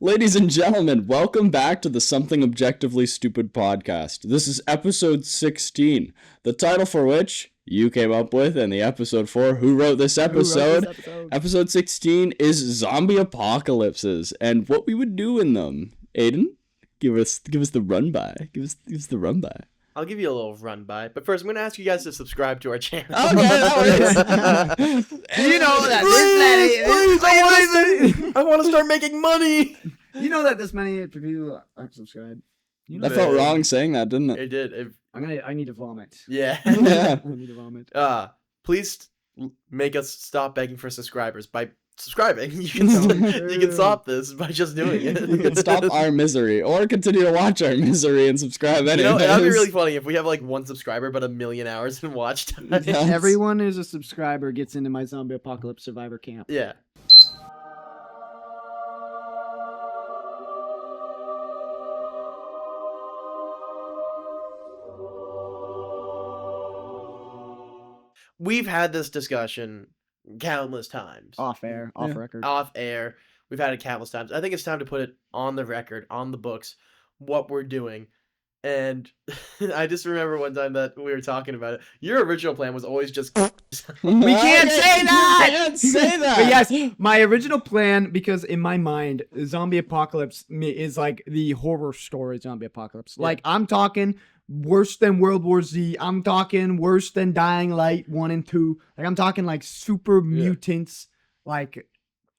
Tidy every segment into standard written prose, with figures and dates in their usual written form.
Ladies and gentlemen, welcome back to the Something Objectively Stupid podcast. This is episode 16, the title for which you came up with, and the episode for who wrote this episode. Episode 16 is zombie apocalypses and what we would do in them. Aiden, give us the run by. Give us the run by. I'll give you a little run by, but first I'm going to ask you guys to subscribe to our channel. Okay, that You know that I want to start making money. You know that this many people aren't subscribed. You know that felt wrong saying that, didn't it? It did. I need to vomit. Yeah. Yeah. I need to vomit. Please make us stop begging for subscribers by subscribing. You can stop this by just doing it. You can stop our misery, or continue to watch our misery and subscribe anyways. You know, that'd be really funny if we have like one subscriber but 1 million hours in watch time. Yes. Everyone who's a subscriber gets into my zombie apocalypse survivor camp. Yeah. We've had this discussion countless times. Off record. Off air. We've had it countless times. I think it's time to put it on the record, on the books, what we're doing. And I just remember one time that we were talking about it. Your original plan was always just... We can't say that! I can't say that! But yes, my original plan, because in my mind, zombie apocalypse is like the horror story zombie apocalypse. Yeah. Like, I'm talking worse than World War Z. I'm talking worse than Dying Light 1 and 2. Like, I'm talking like super mutants, like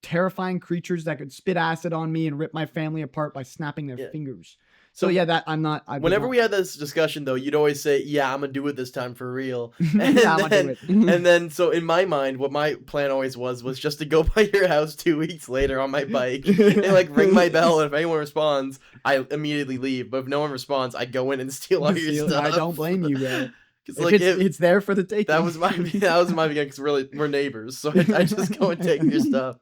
terrifying creatures that could spit acid on me and rip my family apart by snapping their fingers. So yeah, that I'm not. Whenever we had this discussion, though, you'd always say, "Yeah, I'm gonna do it this time for real." And Yeah, I'm gonna do it. And then, so in my mind, what my plan always was just to go by your house 2 weeks later on my bike and like ring my bell, and if anyone responds, I immediately leave. But if no one responds, I go in and steal all your stuff. I don't blame you, bro. Because Like it's there for the taking. that was my beginning. Because really we're neighbors, so I just go and take your stuff.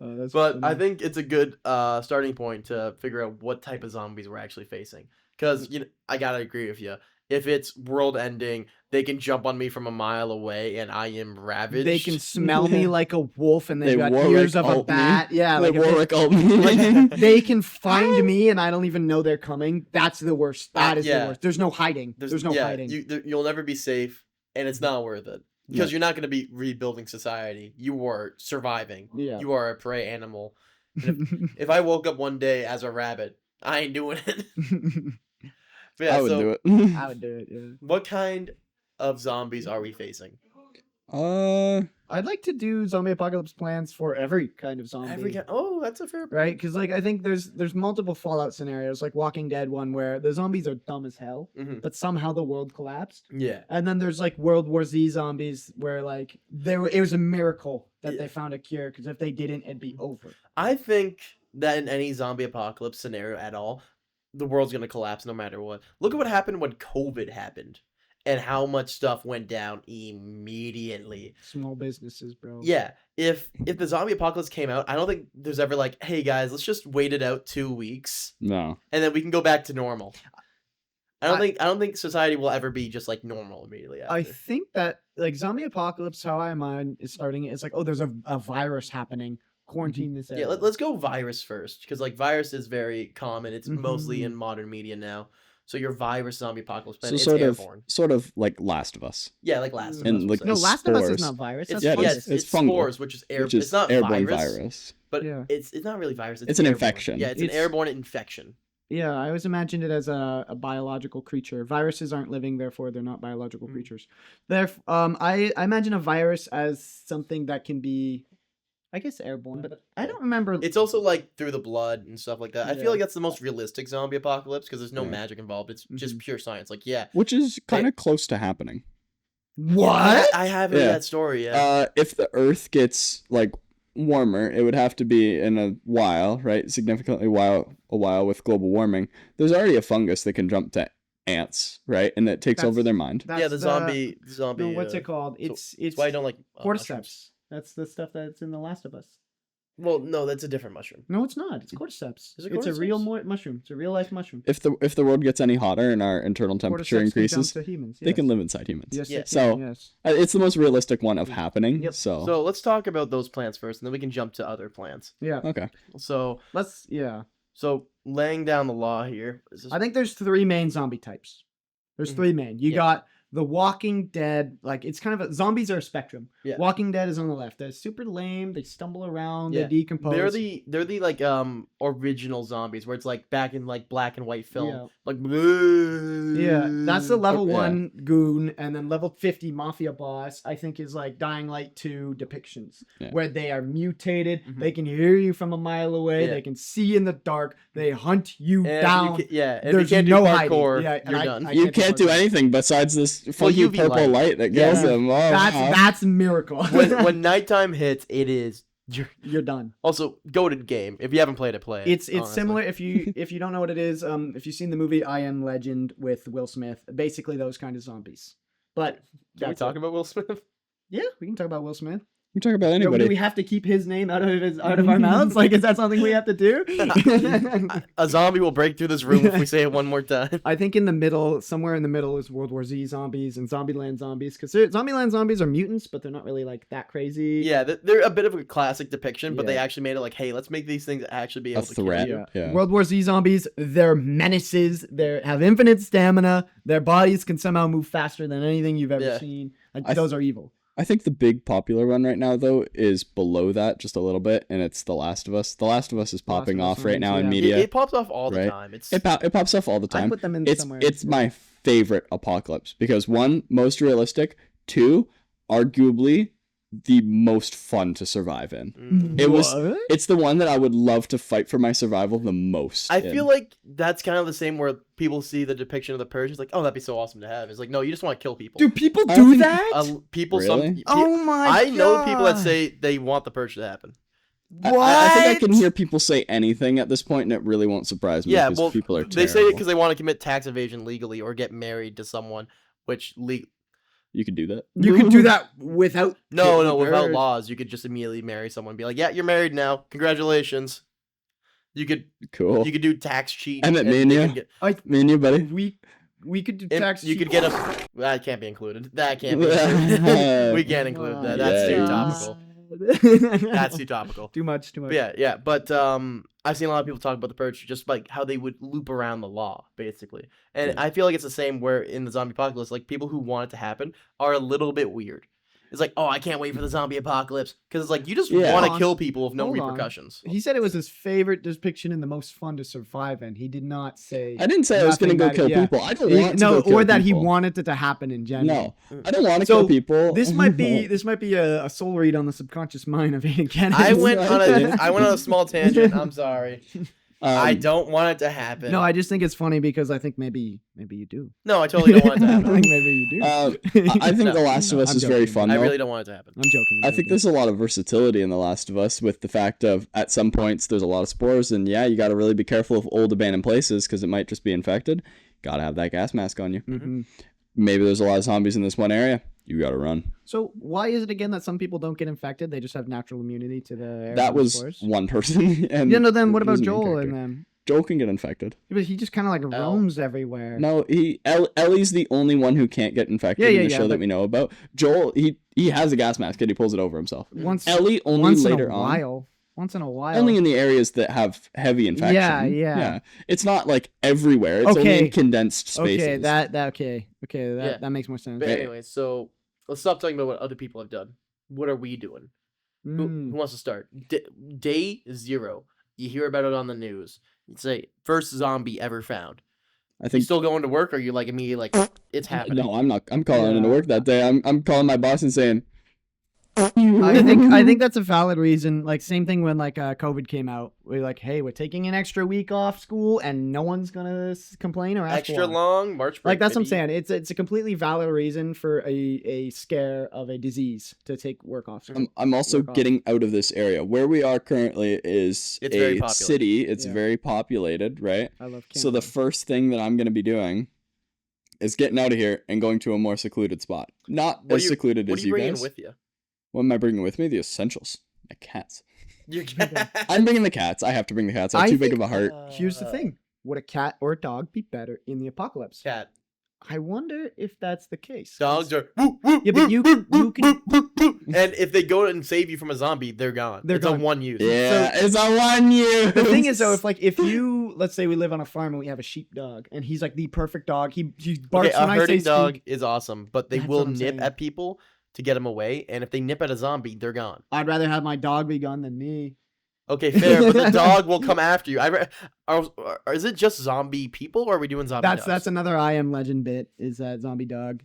That's But funny. I think it's a good starting point to figure out what type of zombies we're actually facing. Because I gotta agree with you. If it's world ending, they can jump on me from a mile away, and I am ravaged. They can smell me like a wolf, and they've They got Warwick ears of a Alt me. bat. Yeah, Like like Warwick Altman. like they can find me, and I don't even know they're coming. That's the worst. That is yeah. the worst. There's no hiding. There's no hiding. You'll never be safe, and it's not worth it. Because you're not going to be rebuilding society. You are surviving. Yeah. You are a prey animal. And if I woke up one day as a rabbit, I ain't doing it. But yeah, I would so do it. I would do it. Yeah. what kind of zombies are we facing? I'd like to do zombie apocalypse plans for every kind of zombie. Oh, that's a fair point. Right, because like I think there's multiple Fallout scenarios, like Walking Dead one where the zombies are dumb as hell, Mhm. but somehow the world collapsed. Yeah. And then there's like World War Z zombies where like it was a miracle that they found a cure, because if they didn't, it'd be over. I think that in any zombie apocalypse scenario at all, the world's going to collapse no matter what. Look at what happened when COVID happened and how much stuff went down immediately. Small businesses, bro. Yeah, if the zombie apocalypse came out, I don't think there's ever like, hey guys, let's just wait it out 2 weeks No. and then we can go back to normal. I don't think society will ever be just like normal immediately after. I think that like zombie apocalypse, how I mind is starting. It's like, oh, there's a virus happening. Quarantine this area. Yeah, let's go virus first, because like virus is very common. It's mostly in modern media now. So your virus zombie apocalypse plan, it's airborne. Sort of like Last of Us. Yeah, like Last of And, Us. like, No, Last of Us is spores. not virus. It's, That's fungus. it's fungal, spores, which is Which is it's not airborne virus, but Yeah. it's not really virus. It's an airborne. infection. Yeah, it's an airborne infection. Yeah, I always imagined it as a biological creature. Viruses aren't living, therefore they're not biological creatures. I imagine a virus as something that can be, I guess, airborne, but I don't remember. It's also like through the blood and stuff like that. I Yeah. feel like that's the most realistic zombie apocalypse because there's no Yeah. magic involved. It's just pure science. Like, yeah. Which is kind of close to happening. What? I have heard Yeah. that story, yeah. If the Earth gets like warmer, it would have to be in a while, right? Significantly a while with global warming. There's already a fungus that can jump to ants, right? And that takes over their mind. Yeah, the zombie. No, what's it called? It's why I don't like cordyceps. That's the stuff that's in The Last of Us. Well, no, that's a different mushroom. No, it's not. It's cordyceps. Is it It's a real cordyceps? mushroom. It's a real life mushroom. If the world gets any hotter and our internal temperature Cordyceps can jump increases, to humans. they can yes. live inside humans. Yes, Yeah. they can, So- yes. It's the most realistic one of happening. Yep. So let's talk about those plants first, and then we can jump to other plants. Yeah. Okay. So Yeah. laying down the law here. Is this... I think there's 3 main zombie types. There's Mhm. 3 main. You Yeah. got the Walking Dead. Like, it's kind of zombies are a spectrum. Yeah. Walking Dead is on the left. They're super lame. They stumble around. Yeah. They decompose. They're the like original zombies where it's like back in like black and white film. Yeah. Like Yeah, that's the level Yeah. 1 goon, and then level 50 mafia boss. I think is like Dying Light 2 depictions, Yeah. where they are mutated. Mhm. They can hear you from a mile away. Yeah. They can see in the dark. They hunt you And down. if you There's can't no do hiding. hardcore, Yeah, and you're I- done. I You can't do can't do hardcore. anything besides this funky UV purple light. light that kills Yeah. them. Oh, wow. That's a miracle. when nighttime hits, it is. You're done. Also, goated game. If you haven't played it, play it. It's honestly. similar if you don't know what it is. If you've seen the movie I Am Legend with Will Smith, basically those kind of zombies. But Can we that's talk it. about Will Smith? Yeah, we can talk about Will Smith. You talk about Do anybody. we have to keep his name out of our mouths? Like, is that something we have to do? A zombie will break through this room if we say it one more time. I think in the middle, somewhere in the middle, is World War Z zombies and Zombieland zombies. Because Zombieland zombies are mutants, but they're not really like that crazy. Yeah, they're a bit of a classic depiction, but they Yeah. actually made it like, hey, let's make these things actually be A able to kill threat. you. Yeah. World War Z zombies, they're menaces. They have infinite stamina. Their bodies can somehow move faster than anything you've ever Yeah. seen. Like, I those are evil. I think the big popular one right now, though, is below that just a little bit, and it's The Last of Us. The Last of Us is Last popping of Us off right ones, now in yeah. media. It pops off all the right? time. It's It pops off all the I time. put them in It's somewhere. my favorite apocalypse because 1, most realistic, 2, arguably the most fun to survive in. Mm. It was- What? It's the one that I would love to fight for my survival the most. I in. feel like that's kind of the same where people see the depiction of the purge. It's like, oh, that'd be so awesome to have. It's like, no, you just want to kill people. Do people I do think- that? People, Really? Oh my I know people that God. say they want the purge to happen. I think I can What? hear people say anything at this point, and it really won't surprise me. Yeah, because well, people are they say it terrible. because they want to commit tax evasion legally or get married to someone, which You could do that. You can do that without. no, killing no, the without bird. laws, you could just immediately marry someone and be like, yeah, you're married now. Congratulations. You could Cool. you could do tax cheat. Emmett and they Mania. could get- Me and you, buddy. We could do Im- tax. you could get a that can't be included. That can't be included. We can't include that. That's Yeah, too yeah. topical. That's too topical. Too much. But yeah. But I've seen a lot of people talk about the purge, just like how they would loop around the law, basically. And Yeah. I feel like it's the same where in the zombie apocalypse, like people who want it to happen are a little bit weird. It's like, oh, I can't wait for the zombie apocalypse because it's like you just Yeah. want Hold to on. kill people with no Hold on. repercussions. He said it was his favorite depiction and the most fun to survive in. He did not say. I didn't say I was going to nothing go that- kill yeah. people. I don't want to No, go kill or that he people. wanted it to happen in general. No, I don't want to So, kill people. This might be a soul read on the subconscious mind of Aiden Kennedy. I went on a small tangent. I'm sorry. I don't want it to happen. No, I just think it's funny because I think maybe you do. No, I totally don't want it to I happen. think maybe you do. I think No. The Last of Us I'm is very joking. fun. I Though. really don't want it to happen. I'm joking. I think there's a lot of versatility in The Last of Us with the fact of at some points there's a lot of spores, and yeah, you got to really be careful of old abandoned places because it might just be infected. Got to have that gas mask on you. Mm-hmm. Maybe there's a lot of zombies in this one area. You got to run. So why is it again that some people don't get infected? They just have natural immunity to the air That and was spores? one person. And Yeah, no. Then what he was about the main Joel character. and them? Joel can get infected. Yeah, but he just kind of like Elle. roams everywhere. No, Ellie's the only one who can't get infected in the show that but- we know about. Joel, he has a gas mask and he pulls it over himself. Once Ellie only once later in a on. while. Once in a while. Only in the areas that have heavy infection. Yeah. It's not like everywhere. It's only Okay. in condensed spaces. Okay, that Yeah. that makes more sense. But Right. anyway, so let's stop talking about what other people have done. What are we doing? Who Mm. wants to start? Day 0. You hear about it on the news. You say first zombie ever found. I You think. still going to work, or you like immediately like it's happening? No, I'm not. I'm calling into Yeah. work that day. I'm calling my boss and saying. I think that's a valid reason. Like same thing when like COVID came out. We're like, hey, we're taking an extra week off school, and no one's gonna complain or ask Extra why. long March break. Like that's what I'm baby. saying. It's a completely valid reason for a scare of a disease to take work off. school. I'm also Work off. getting out of this area. Where we are currently is It's very a populated. city. It's Yeah. very populated, right? I love So the camping. first thing that I'm going to be doing is getting out of here and going to a more secluded spot. Not What as are you- secluded What as are you you bringing guys. with you? What am I bringing with me? The essentials. My cats. Your Okay. I'm bringing the cats. I have to bring the cats. I have I too big think- of a heart. Here's the thing: would a cat or a dog be better in the apocalypse? Cat. I wonder if that's the case. 'cause- Dogs are. Yeah, but you can- And if they go and save you from a zombie, they're gone. They're It's gone. a one use. Yeah, it's a 1 year. The thing is, though, if you let's say we live on a farm and we have a sheepdog, and he's like the perfect dog, he barks Okay, a when I say herding speak. dog is awesome, but they That's will what I'm nip saying. at people to get them away. And if they nip at a zombie, they're gone. I'd rather have my dog be gone than me. Okay, fair, but the dog will come after you. Is it just zombie people, or are we doing zombie That's dogs? another I Am Legend bit. Is that zombie dog?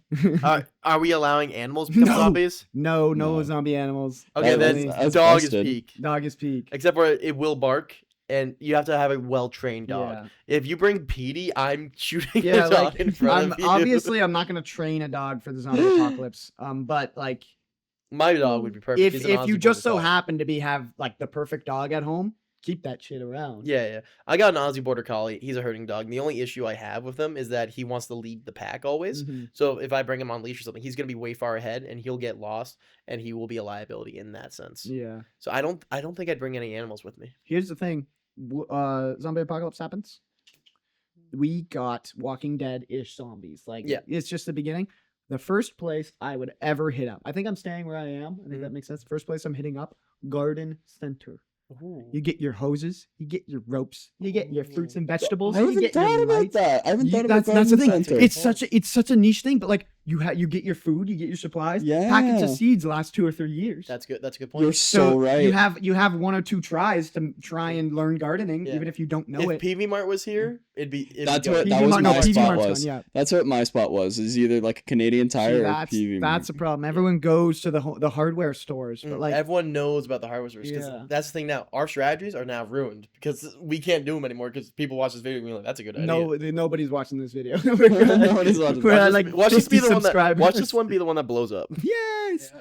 Are we allowing animals to become No. zombies? no No. zombie animals. Okay, That then was- that's dog is busted. peak. Dog is peak. Except for it will bark, and you have to have a well-trained dog. Yeah. If you bring Petey, I'm shooting Yeah, the dog like in front of you. obviously I'm not gonna train a dog for the zombie apocalypse. But like My dog would be perfect. if He's an you Aussie just Border so Collie. happen to have like the perfect dog at home, keep that shit around. Yeah. I got an Aussie Border Collie. He's a herding dog. And the only issue I have with him is that he wants to lead the pack always. Mhm. So if I bring him on leash or something, he's gonna be way far ahead, and he'll get lost, and he will be a liability in that sense. Yeah. So I don't think I'd bring any animals with me. Here's the thing. Zombie apocalypse happens. We got Walking Dead-ish zombies. Like, Yeah. it's just the beginning. The first place I would ever hit up. I think I'm staying where I am. I think that makes sense. First place I'm hitting up, garden center. You get your hoses, you get your ropes, you get your fruits and vegetables. I you haven't get thought your about lights. that. I haven't thought about That's the thing. garden center. It's such a niche thing, but like you get your food, you get your supplies. Packets of Yeah. seeds last 2 or 3 years. That's good. That's a good point. You're so right. You have 1 or 2 tries to try and learn gardening, Yeah. even if you don't know if it. PV Mart was here, it'd be. That's be what- good. that was my PV spot Mart's was. gone, yeah. That's what my spot was. Is either like a Canadian See, Tire or that's PV. the problem. Everyone goes to the hardware stores, but like everyone knows about the hardware stores because Yeah. that's the thing now. Our strategies are now ruined because we can't do them anymore because people watch this video and be like, "That's a good idea." nobody's watching this video. Nobody's watching. We're at, Watch like this, watch this be 50 the one that. subscribers. Watch this one be the one that blows up. Yes.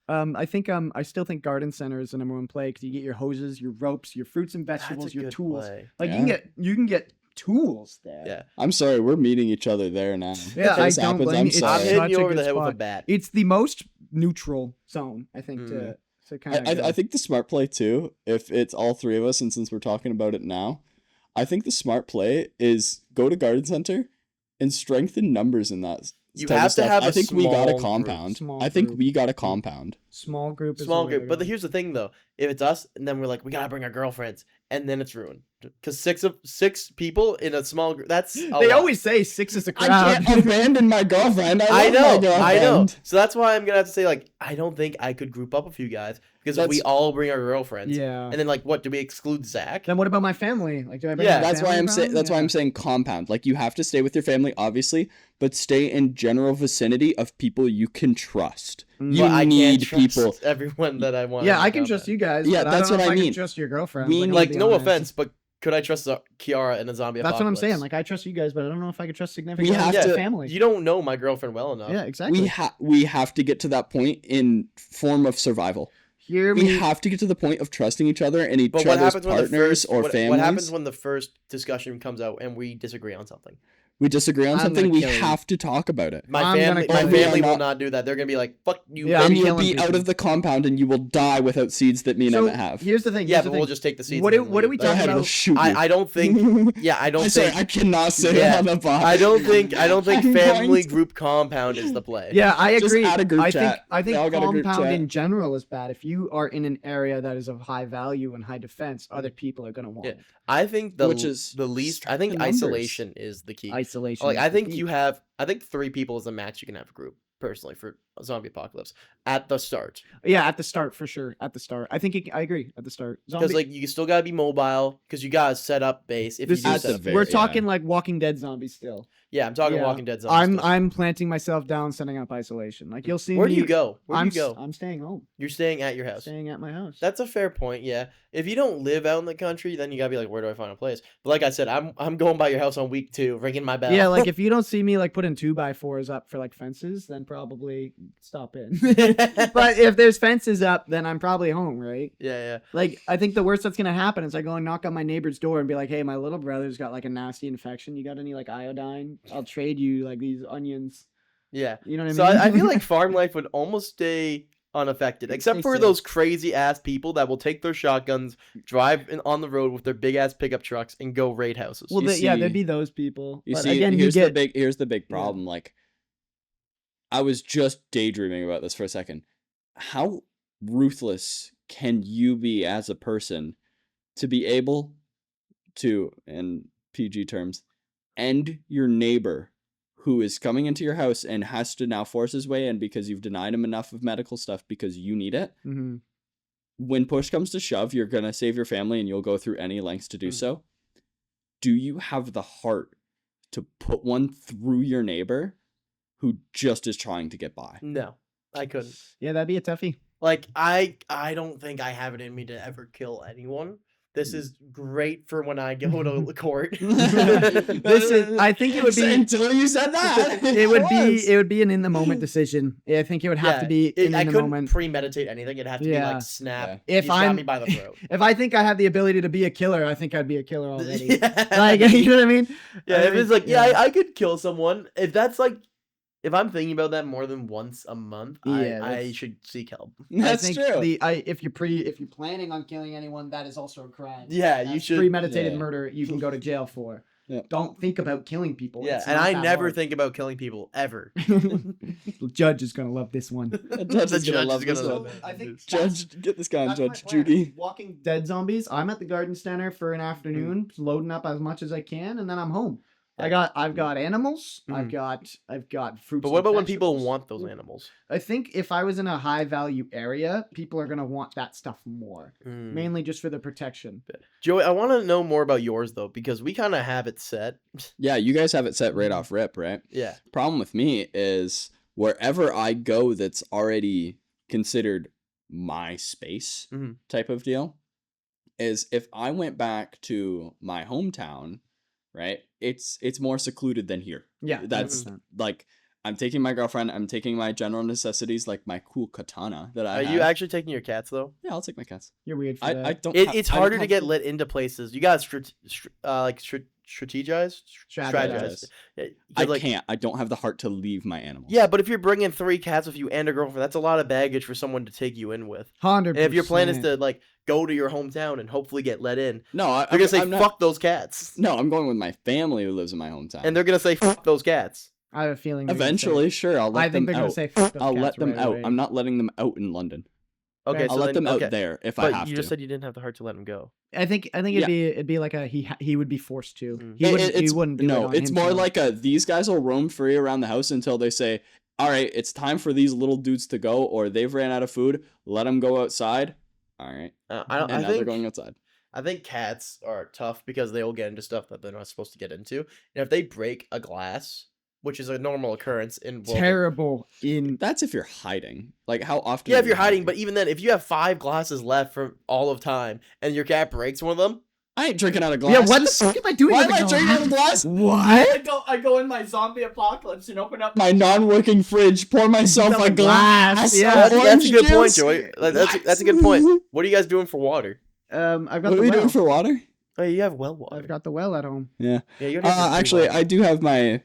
I still think garden center is the number 1 play because you get your hoses, your ropes, your fruits and vegetables, That's a your good tools. play. Like Yeah. you can get tools there. Yeah. I'm sorry, we're meeting each other there now. Yeah, If I this don't happens, blame I'm you. It's I'm sorry. hitting such you a over the good head with a spot. bat. It's the most neutral zone, I think, to kind of. I think the smart play too, if it's all 3 of us, and since we're talking about it now, I think the smart play is go to garden center and strengthen numbers in that. You type of have to stuff. have I a think we got a small group. compound. Small I think group. we got a compound. small group. Is Small the way to group. But go. here's the thing though: if it's us, and then we're like, we gotta bring our girlfriends, and then it's ruined because 6 people in a small group. That's They lot. always say 6 is a I crowd. can't abandon my girlfriend. I I love know, my I know. girlfriend. So that's why I'm gonna have to say like, I don't think I could group up a few guys because if we That's- all bring our girlfriends. Yeah. And then like, what do we exclude Zach? Then what about my family? Like, do I bring Yeah, my That's why family I'm saying. around? That's why Yeah. I'm saying compound. Like you have to stay with your family, obviously, but stay in general vicinity of people you can trust. You But I can't need trust people. everyone that I want. Yeah, I can trust you guys. Yeah, but that's I don't what know I if I mean. can trust your girlfriend. We like, Like, I'll be no honest. offense, but could I trust Kiara in a zombie That's what I'm saying. apocalypse? Like, I trust you guys, but I don't know if I could trust significant We have other to- family. You don't know my girlfriend well enough. Yeah, exactly. We have to get to that point in form of survival. Hear We me. have to get to the point of trusting each other and each But what other's happens when the partners first or what, families. what happens when the first discussion comes out and we disagree on something? we disagree on I'm something? gonna We kill you. have to talk about it. My I'm family, gonna my kill you. family We are will not- not do that. They're gonna be like, "Fuck you." Yeah, I'm And you'll killing be people. out of the compound and you will die without seeds that me and So Emmett have. here's the thing. Yeah, here's but the we'll thing. just take the seeds. What and do- then what do leave. we Go talk ahead, about- we'll shoot you. I don't think. Yeah, I don't I'm sorry, think. I cannot say Yeah, it on the pod. I don't think I'm family going to- group compound is the play. Yeah, I Just agree. add a group I chat. think They all got a group compound chat. in general is bad. If you are in an area that is of high value and high defense, other people are gonna want Yeah. it. I think the Which is the least. I think the numbers. isolation is the key. Isolation. Like is I the think key. you have. I think 3 people is the max you can have a group personally for a zombie apocalypse at the start. Yeah, at the start for sure. At the start, I think I agree. At the start, Because like you still gotta be mobile because you gotta set up base if This you do is set the up. very- we're yeah. talking like Walking Dead zombies still. Yeah, I'm talking Yeah. Walking Dead zombies. I'm planting myself down, setting up isolation. Like you'll see. Where do me- you go? Where do I'm you go? I'm staying home. You're staying at your house. Staying at my house. That's a fair point. Yeah, if you don't live out in the country, then you gotta be like, where do I find a place? But like I said, I'm going by your house on week 2, ringing my bell. Yeah, like if you don't see me like putting 2x4s up for like fences, then probably stop in. But if there's fences up, then I'm probably home, right? yeah. Like I think the worst that's gonna happen is I go and knock on my neighbor's door and be like, "Hey, my little brother's got like a nasty infection. You got any like iodine? I'll trade you like these onions." Yeah. You know what So I mean? I feel like farm life would almost stay unaffected, except Stay for safe. those crazy ass people that will take their shotguns, drive on the road with their big ass pickup trucks, and go raid houses. Well, You yeah, there'd see- be those people. You But see, again, here's you the get big here's the big Yeah. problem. Like, I was just daydreaming about this for a second. How ruthless can you be as a person to be able to, in PG terms, end your neighbor who is coming into your house and has to now force his way in because you've denied him enough of medical stuff because you need it? Mhm. When push comes to shove, you're going to save your family and you'll go through any lengths to do Mm. so. Do you have the heart to put one through your neighbor who just is trying to get by? No, I couldn't. Yeah, that'd be a toughie. Like I don't think I have it in me to ever kill anyone. This is great for when I go to court. I think it would be Until you said that. it would was. be an in the moment decision. I think it would have to be I in the couldn't moment. premeditate anything. It'd have to be Yeah. like snap. Yeah. If He's got I'm me by the throat. if I think I have the ability to be a killer, I think I'd be a killer already. Yeah. Like, you know what I mean? Yeah, I if it's mean, like, I could kill someone. If that's like, if I'm thinking about that more than once a month, Yeah, I that's- should seek help. That's I think true. if you're planning on killing anyone, that is also a crime. Yeah, you That's should. premeditated Yeah. murder. You can go to jail for. Yeah. Don't think about killing people. Yeah, It's and not I that never hard. think about killing people ever. The judge is gonna love this one. The judge The is gonna judge love is this gonna one. love it. I think Judge, get this guy on that's my Judge plan. Judy. Walking Dead zombies. I'm at the garden center for an afternoon, loading up as much as I can, and then I'm home. I've got animals. I've got fruits. But what and about when people vegetables. want those animals? I think if I was in a high value area, people are gonna want that stuff more, mainly just for the protection. Joey, I want to know more about yours though, because we kind of have it set. Yeah, you guys have it set right off rip, right? Yeah. Problem with me is wherever I go that's already considered my space Mhm. type of deal is if I went back to my hometown, right? It's more secluded than here. Yeah, That's 100%. like I'm taking my girlfriend, I'm taking my general necessities like my cool katana that I Are have. you actually taking your cats though? Yeah, I'll take my cats. You're weird for I that. don't It's I don't harder to have get lit into places. You gotta strategize. Strategize. Yeah, I 'cause, like, can't. I don't have the heart to leave my animals. Yeah, but if you're bringing 3 cats with you and a girlfriend, that's a lot of baggage for someone to take you in with. 100%. And if your plan is to like go to your hometown and hopefully get let in, No, they're gonna say I'm not- fuck those cats, No, I'm going with my family who lives in my hometown. and they're gonna say fuck those cats. I have a feeling. they're gonna say- eventually, sure, I'll let I think them they're gonna out. say. "Fuck those I'll cats let them right out. away." I'm not letting them out in London. Okay, Right. so I'll let then, them out okay. there if I But have you to. just said you didn't have the heart to let them go. I think Yeah. it'd be like a he would be forced to. Mm. He wouldn't. Do it no. on It's more himself. like a these guys will roam free around the house until they say, "All right, it's time for these little dudes to go," or they've ran out of food. Let them go outside. All right, I and now they're think going outside. I think cats are tough because they will get into stuff that they're not supposed to get into, and if they break a glass, which is a normal occurrence in terrible in. That's if you're hiding. Like how often? Yeah, are if you you're hiding, but even then, if you have 5 glasses left from all of time and your cat breaks one of them, I ain't drinking out of Yeah, glasses. what the fuck am I doing? Why with am I a drinking out of glass? glass? What? I go in my zombie apocalypse and open up My non-working fridge. Pour myself Yourself a a glass, glass. yeah. of that's a orange good point, juice. Joey. Like, that's a good point. What are you guys doing for water? I've got What the are we well. doing for water? Oh, you have well water. I've got the well at home. Yeah. Yeah, you don't have to Actually, water. I do have my.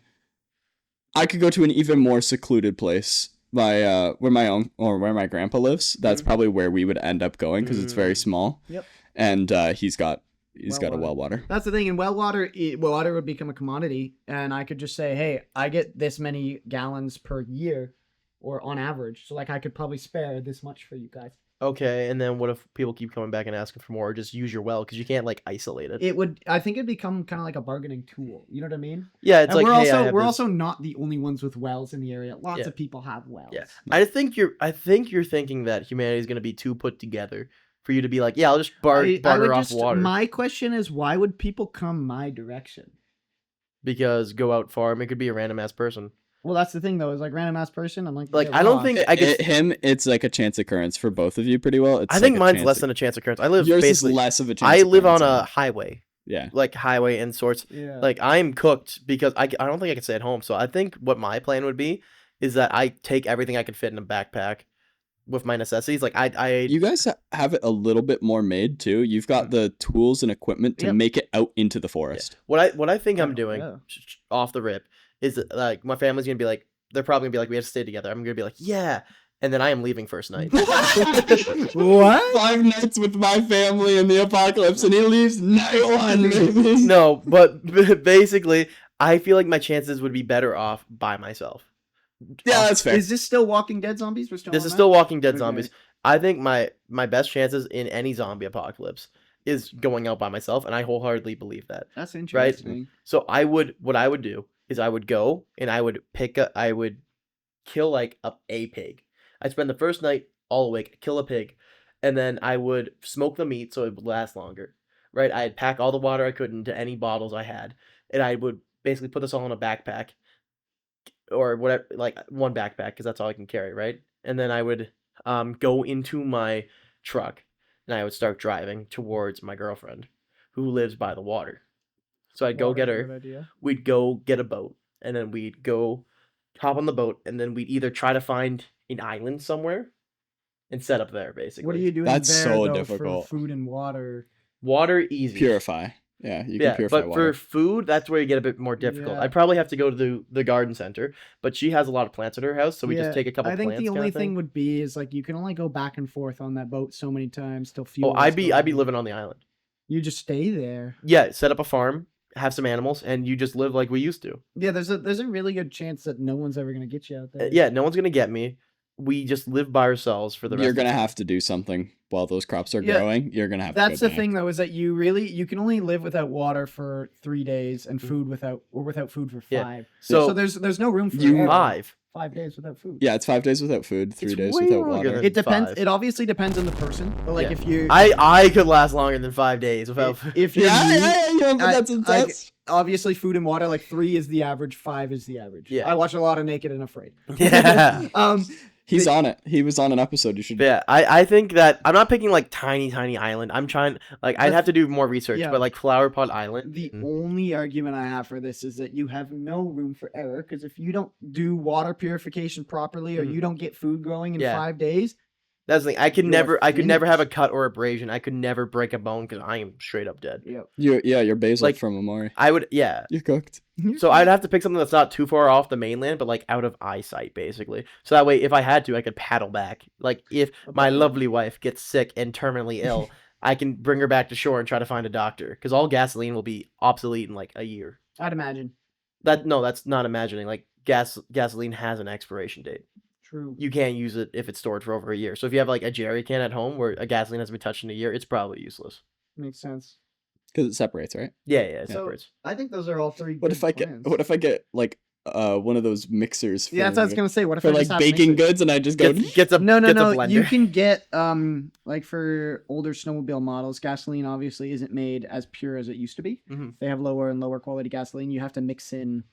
I could go to an even more secluded place by where my grandpa lives. That's Mhm. probably where we would end up going because it's very Mm. small. Yep. And he's got Well a water. well water. That's the thing. In well water, water would become a commodity, and I could just say, "Hey, I get this many gallons per year, or on average." So, like, I could probably spare this much for you guys. Okay, and then what if people keep coming back and asking for more, or just use your well because you can't like isolate it? It would. I think it'd become kind of like a bargaining tool. You know what I mean? Yeah, it's And like we're hey, I also have we're this- also not the only ones with wells in the area. Lots Yeah. of people have wells. Yeah, I think you're thinking that humanity is gonna be too put together for you to be like, yeah, I'll just I barter would off just, water My question is, why would people come my direction? because go out farm. It could be a random ass person. Well, that's the thing, though. Is like random ass person. I'm like, Like, get I don't lost. think I could. It's like a chance occurrence for both of you pretty well. It's I think like a mine's chance less than a chance occurrence. I live Yours is basically. less of a chance. I live on occurrence, a highway, yeah. like highway and sorts. Yeah. Like I'm cooked because I don't think I could stay at home. So I think what my plan would be is that I take everything I can fit in a backpack with my necessities. Like I You guys have it a little bit more made too. You've got the tools and equipment to Yep. make it out into the forest. what I think I'm Oh, doing yeah. off the rip is that, like my family's gonna be like they're probably gonna be like we have to stay together. I'm gonna be like yeah, and then I am leaving first night. What? 5 nights with my family in the apocalypse, and he leaves night 1, maybe. No, but basically, I feel like my chances would be better off by myself. Yeah, that's fair. Is this still Walking Dead zombies? We're still This on is that? still Walking Dead Okay. zombies. I think my best chances in any zombie apocalypse is going out by myself, and I wholeheartedly believe that. That's interesting. So what I would do is I would go and I would kill like a pig. I'd spend the first night all awake, kill a pig, and then I would smoke the meat so it would last longer. Right? I'd pack all the water I could into any bottles I had, and I would basically put this all in a backpack or whatever, like one backpack because that's all I can carry, right? And then I would go into my truck and I would start driving towards my girlfriend who lives by the water. So I'd go get Water's a her. good idea. We'd go get a boat, and then we'd go hop on the boat, and then we'd either try to find an island somewhere and set up there, basically. What are you doing That's there, so though, difficult. for food and water? Water, easy. Purify. Yeah, you can Yeah, purify but water. for food, that's where you get a bit more difficult. Yeah. I'd probably have to go to the garden center, but she has a lot of plants at her house, so we Yeah, just take a couple I think plants. the only kinda thing would be is like you can only go back and forth on that boat so many times till Oh, fuel. I'd is be gone. living on the island. You just stay there. Yeah, set up a farm, have some animals, and you just live like we used to. Yeah, there's a really good chance that no one's ever gonna get you out there. Yeah, no one's gonna get me. We just live by ourselves for the rest. You're of gonna the have to do something while those crops are Yeah, growing. You're gonna have That's to go the back. thing though, is that you can only live without water for 3 days and food without food for 5. Yeah. So, So, there's no room for You- error. 5. 5 days without food. Yeah, it's 5 days without food, 3 It's days way without longer water. than- It depends. 5. It obviously depends on the person. But like Yeah. if you I could last longer than 5 days without. if you're Yeah, me, yeah, but I- that's intense. obviously food and water, like 3 is the average, 5 is the average. Yeah. I watch a lot of Naked and Afraid. Yeah. He's on it. He was on an episode. You should. But yeah, I think that I'm not picking like tiny island. I'm trying like I'd have to do more research, Yeah. but like Flower Pot Island. The only argument I have for this is that you have no room for error because if you don't do water purification properly or Mhm. you don't get food growing in Yeah. 5 days, That's the thing. I could You're never have a finished. cut or abrasion. I could never break a bone because I am straight up dead. You're basil Like- from Amori. I would, yeah. You're cooked. So I'd have to pick something that's not too far off the mainland, but like out of eyesight, basically. So that way, if I had to, I could paddle back. Like if my lovely wife gets sick and terminally ill, I can bring her back to shore and try to find a doctor. Because all gasoline will be obsolete in like a year. I'd imagine. That's not imagining. Like gasoline has an expiration date. True. You can't use it if it's stored for over a year. So if you have like a jerry can at home where a gasoline hasn't been touched in a year, it's probably useless. Makes sense. Because it separates, right? Yeah, it So- separates. I think those are all 3 What good if I get? plans. What if I get like one of those mixers for, Yeah, that's what I was gonna say. What if for I like just have baking mixers? goods and I just go? Gets a No, gets a no. You blender. can get like for older snowmobile models, gasoline obviously isn't made as pure as it used to be. Mhm. They have lower and lower quality gasoline. You have to mix in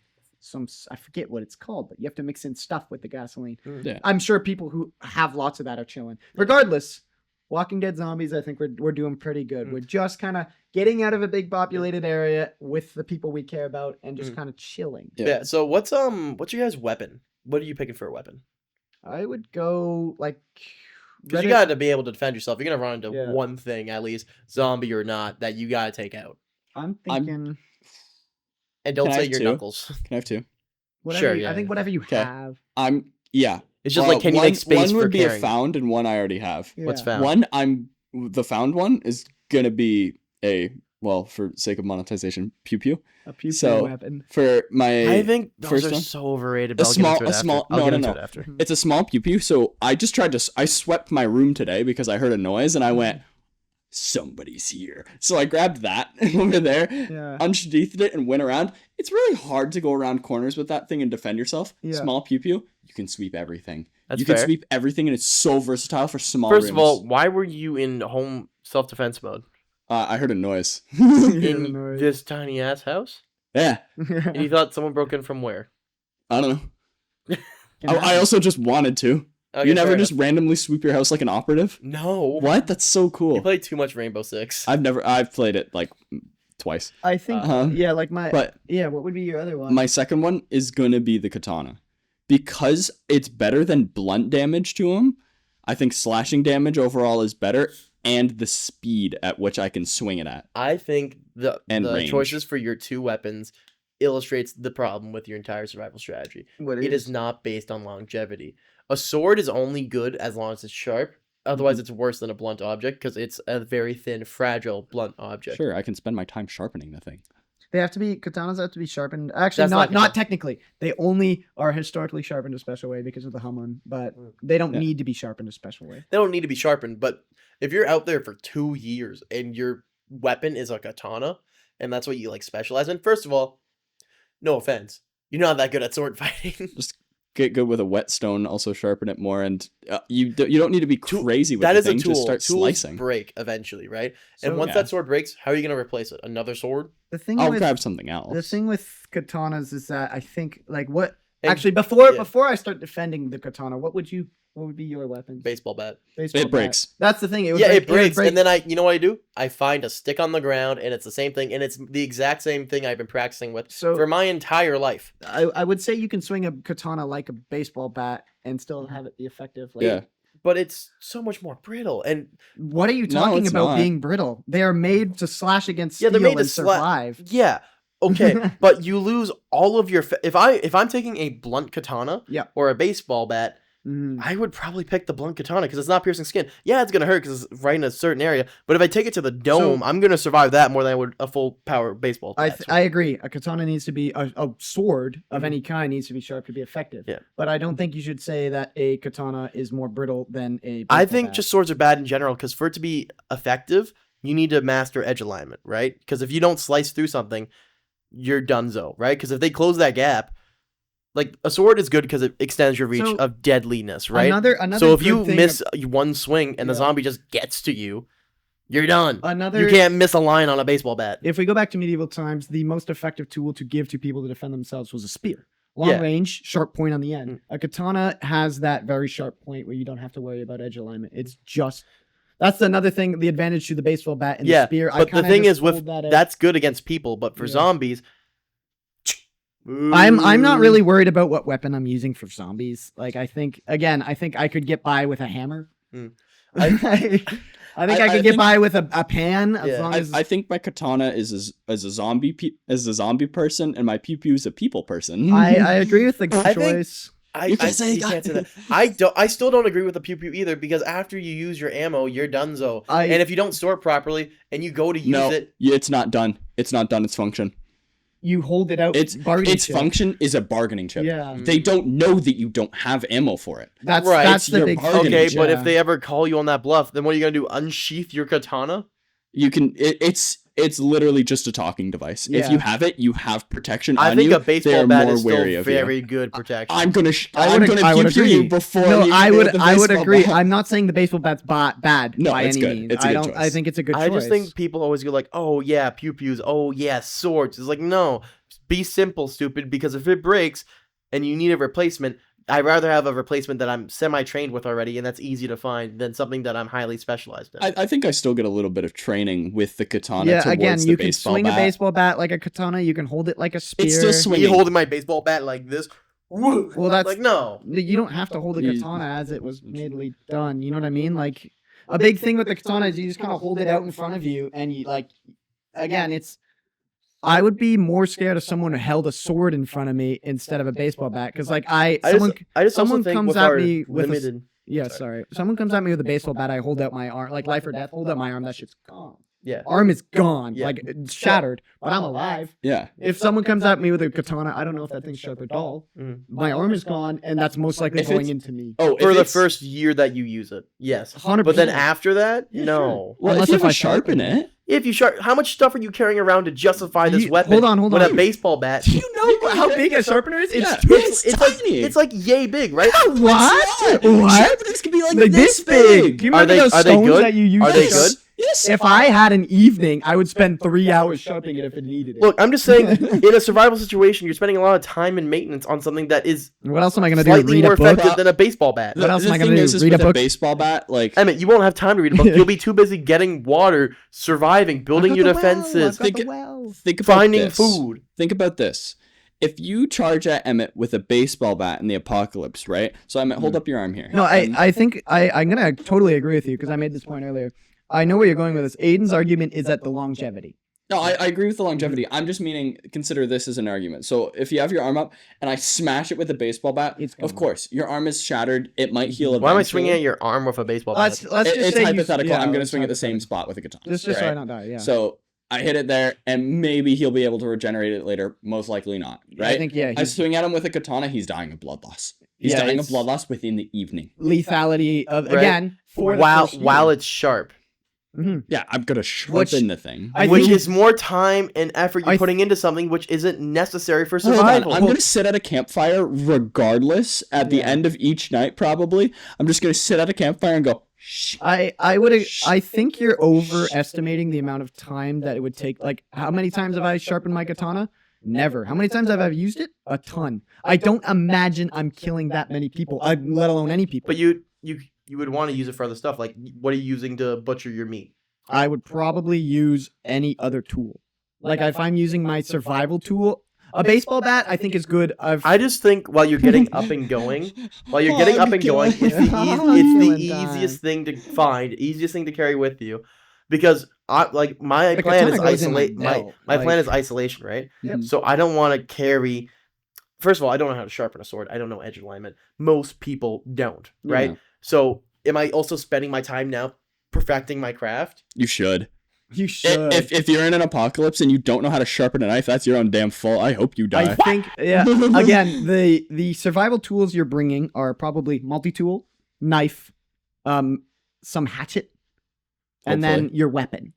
I forget what it's called, but you have to mix in stuff with the gasoline. Yeah. I'm sure people who have lots of that are chilling. Regardless, Walking Dead zombies, I think we're doing pretty good. Mm. We're just kind of getting out of a big populated area with the people we care about and just Mm. kind of chilling. Yeah. So what's your guys' weapon? What are you picking for a weapon? I would go like Because you got to be able to defend yourself. You're gonna run into Yeah. one thing at least, zombie or not, that you gotta take out. I'm I'm- thinking And don't Can I say have your two? knuckles. Can I have 2? whatever. Sure, I yeah. think whatever you 'Kay. have. Yeah. It's just like, can you one, make space One for would be carrying? a found, and one I already have. What's Yeah. found? The found one is gonna be for sake of monetization, pew pew. A pew So, weapon. For my, I think those first are one? so overrated. A But I'll get small- into it a after. small- I'll no, get no, into no. it after. it's a small pew pew. So I just tried to. I swept my room today because I heard a noise and I went, somebody's here. So I grabbed that over there, Yeah. unsheathed it, and went around. It's really hard to go around corners with that thing and defend yourself. Yeah. Small pew pew, you can sweep everything. That's you fair. can sweep everything, and it's so versatile for small First of rooms. all, why were you in home self-defense mode I heard a noise. in noise. this tiny ass house? Yeah, And you thought someone broke in from where? I don't know. Can I happen. also just wanted to. Okay, You never fair just randomly sweep your house like an operative? enough. No. What? That's so You cool. played too much Rainbow Six. I've played it like twice. I think yeah, like my But what would be your other one? my second one is gonna be the katana. Because it's better than blunt damage to him, I think slashing damage overall is better, and the speed at which I can swing it at. I think the And range. choices for your two weapons illustrates the problem with your entire survival strategy. What It is not based on longevity. A sword is only good as long as it's sharp. Otherwise, it's worse than a blunt object because it's a very thin, fragile, blunt object. Sure, I can spend my time sharpening the thing. Katanas have to be sharpened. Actually, That's not not technically. They only are historically sharpened a special way because of the Hamun, but they don't Yeah. need to be sharpened a special way. They don't need to be sharpened, but if you're out there for 2 years and your weapon is a katana, and that's what you like specialize in, first of all, no offense, you're not that good at sword fighting. Just get good with a whetstone, also sharpen it more, and you don't need to be crazy with That the is a thing, tool. just start Tools slicing. break eventually, right? So- And once Yeah. that sword breaks, how are you going to replace it? Another sword? The thing I'll with grab something else. the thing with katanas is that I think like what And- actually before yeah. before I start defending the katana, what would be your weapon? Baseball bat. Baseball It bat. breaks. That's the thing. It would Yeah, break, it breaks. would break. And then you know what I do? I find a stick on the ground, and it's the same thing, and it's the exact same thing I've been practicing with So- for my entire life. I would say you can swing a katana like a baseball bat and still have it be effective. Like, Yeah. But it's so much more brittle, and What are you No, talking it's about not. being brittle? They are made to slash against Yeah, steel they're made to and survive. yeah, okay, but you lose all of your. If I'm taking a blunt katana, Yeah. or a baseball bat, Mm. I would probably pick the blunt katana because it's not piercing skin. Yeah, it's gonna hurt because it's right in a certain area. But if I take it to the dome, I'm gonna survive that more than I would a full power baseball. bat. I agree. A katana needs to be a sword of any kind needs to be sharp to be effective. Yeah. But I don't think you should say that a katana is more brittle than a. I baseball think bat. just swords are bad in general because for it to be effective, you need to master edge alignment, right? Because if you don't slice through something, you're donezo, right? Because if they close that gap, like a sword is good because it extends your reach So, of deadliness, right? Another So if good you thing miss one swing and the Yeah. zombie just gets to you, you're done. another You can't miss a line on a baseball bat. If we go back to medieval times, the most effective tool to give to people to defend themselves was a spear. Long Yeah. range, sharp point on the end. Mm. A katana has that very sharp point where you don't have to worry about edge alignment. It's just that's another thing. The advantage to the baseball bat and Yeah, the spear. but the kinda thing just is with hold that edge. that's good against people, but for Yeah. zombies, I'm not Ooh. really worried about what weapon I'm using for zombies. Like I think I could get by with a hammer. Mm. I think I I could get think- by with a pan as Yeah. long as I think my katana is as a zombie person, and my pew pew is a people person. I agree with the I think- choice. You can say you can't say that. I still don't agree with the pew pew either because after you use your ammo, you're donezo. And if you don't store it properly and you go to use no, it, it's not done. It's not done. Its function. You hold it out. Its bargaining chip. function is a bargaining chip. Yeah. They don't know that you don't have ammo for it. That's Right, That's it's the your big bargaining okay, thing, but yeah. if they ever call you on that bluff, then what are you gonna do? Unsheath your katana? You can. It's literally just a talking device. If Yeah. you have it, you have protection I on think you. a baseball They're bat more is wary still of you. very good protection. I'm gonna. I I'm would- gonna I would pew pew agree. you before. No, you I hit would the I would baseball agree. bat. I'm not saying the baseball bat's bad No, by it's any good. means. It's a I good don't. I choice. think it's a good I choice. just think people always go like, "Oh yeah, pew pews. Oh yeah, swords." It's like, no, be simple, stupid. Because if it breaks and you need a replacement, I'd rather have a replacement that I'm semi-trained with already, and that's easy to find, than something that I'm highly specialized in. I think I still get a little bit of training with the katana. yeah. towards Again, the you can baseball swing bat. a baseball bat like a katana. You can hold it like a spear. It's still Me swinging. holding my baseball bat like this. Well, that's- like no. You don't have to hold a You- katana as it was mainly done. You know what I mean? Like a big thing with the katana is you just kind of hold it out in front of you, and you like. Again, it's. I would be more scared if someone held a sword in front of me instead of a baseball bat, because like I someone just someone also think comes with at our me with a s- limited. yeah, sorry. Someone comes at me with a baseball bat, I hold out my arm, like life or death, hold out my arm, that shit's gone. Yeah. Arm is gone, Yeah. like it's shattered, but I'm alive. Yeah. If someone comes at me with a katana, I don't know if that thing's sharp at all. Mhm. My arm is gone, and that's most likely If going it's- into me. Oh, For if the it's- first year that you use it, yes. 100%. But then after that, Yeah, no. sure. Well, Unless if you if ever I sharpen sharpen it, If you how much stuff are you carrying around to justify this You- weapon? hold on. With a baseball bat, you know how big a sharpener is? Yeah. It's It's like tiny. it's like yay big, right? what? Sharpeners can be like, Like this Do big. you Are remember they- those are they stones good? that you use? Are to they sharpen? good? Yes. If I had an evening, I would spend 3 hours sharpening it if it needed it. Look, I'm just saying, in a survival situation, you're spending a lot of time and maintenance on something that is What else am I gonna do? slightly Read more a book? effective than a baseball bat. What else am I The gonna thing do? is Read a with book? baseball bat, like Emmett, you won't have time to read a book. You'll be too busy getting water, surviving, building your defenses, Think- well. think about finding this. food. Think about this. If you charge at Emmett with a baseball bat in the apocalypse, right? So Emmett, hold up your arm here. No, And- I think I'm gonna totally agree with you because I made this point earlier. I know where you're going with this. Aiden's argument is at the longevity. No, I agree with the longevity. I'm just meaning, consider this as an argument. So if you have your arm up and I smash it with a baseball bat, It's of gone. course, your arm is shattered. It might heal eventually. Why am I swinging at your arm with a baseball bat? Let's just It's say hypothetical. I'm going to let's swing at the same hypothetical. spot with a katana. Just so I right? don't die. Yeah. So I hit it there, and maybe he'll be able to regenerate it later. Most likely not, right? I think I he's swing at him with a katana, he's dying of blood loss. He's Yeah, dying of it's- blood loss within the evening. lethality of Right. again for the while first year. while it's sharp, Yeah, I'm going to sharpen the thing. I which think- is more time and effort you're putting into something which isn't necessary for Hold on, survival. I'm going to sit at a campfire regardless at the Yeah. end of each night, probably. I'm just going to sit at a campfire and go, shh. I think you're overestimating the amount of time that it would take. Like, how many times have I sharpened my katana? Never. How many times have I used it? A ton. I don't imagine I'm killing that many people, let alone any people. But you would want to use it for other stuff. Like, what are you using to butcher your meat? I would probably use any other tool. Like, if I'm using my survival tool, a baseball bat I think is good. I just think while you're getting up and going, it's killing the, time. easiest thing to find, easiest thing to carry with you, because my The plan is katana goes in my isolate. belt, My plan like- is isolation, right? Yep. So I don't want to carry. First of all, I don't know how to sharpen a sword. I don't know edge alignment. Most people don't, right? Yeah. So am I also spending my time now perfecting my craft? You should. You should. If you're in an apocalypse and you don't know how to sharpen a knife, that's your own damn fault. I hope you I die. think, yeah. Again, the survival tools you're bringing are probably multi-tool, knife, some hatchet, and then Hopefully. your weapon.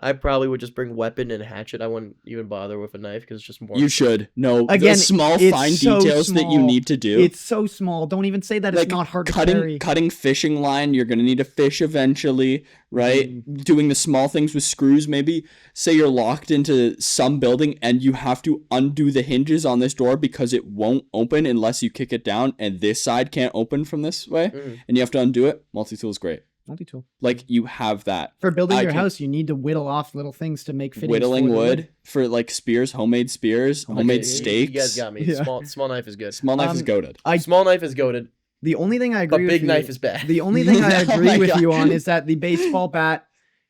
I probably would just bring weapon and hatchet. I wouldn't even bother with a knife because it's just more. You should. No, Again, the small it's fine so details that you small. need to do. It's so small. Don't even say that like it's not hard to carry. cutting fishing line, you're going to need a fish eventually, right? Doing the small things with screws, maybe. Say you're locked into some building and you have to undo the hinges on this door because it won't open unless you kick it down, and this side can't open from this way, Mhm. and you have to undo it. Multi-tool is great. Multi-tool. Like, you have that. For building I your can- house, you need to whittle off little things to make fittings Whittling for the wood for like spears, homemade spears, Oh my homemade God, steaks. You guys got me. Yeah. Small knife is good. Small knife is goated. Small knife is goaded, The only thing I but agree with big you, knife is bad. the only thing I Oh agree my with you God. on is that the baseball bat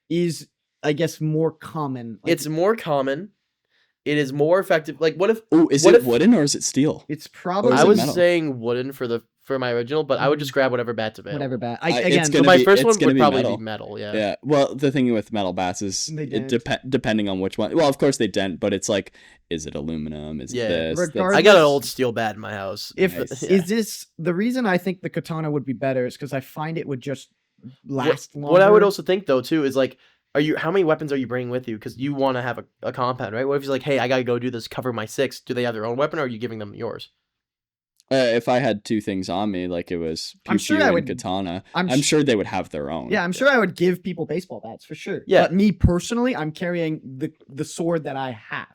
is, I guess, more common. Like, It's more common. It is more effective. Like, what if Oh, is what it if- wooden or is it steel? it's Or probably is I it was metal? saying wooden for my original, but I would just grab whatever bat's available. whatever bat. it's Again, gonna So my be- first it's one gonna would be probably metal. be metal. Yeah. Yeah. Well, the thing with metal bats is They it dent. depending on which one. Well, of course they dent, but it's like, is it aluminum? Is Yeah. it this? Regardless- I got an old steel bat in my house. if Nice. Yeah. is this the reason I think the katana would be better is because I find it would just last longer. What I would also think though too is like, how many weapons are you bringing with you? Because you want to have a compound, right? What if he's like, hey, I gotta go do this, cover my 6? Do they have their own weapon, or are you giving them yours? If I had two things on me, like it was pew I'm sure pew I and would- katana, I'm I'm sh- sure they would have their own. Yeah, I'm sure I would give people baseball bats for sure. Yeah. But me personally, I'm carrying the sword that I have.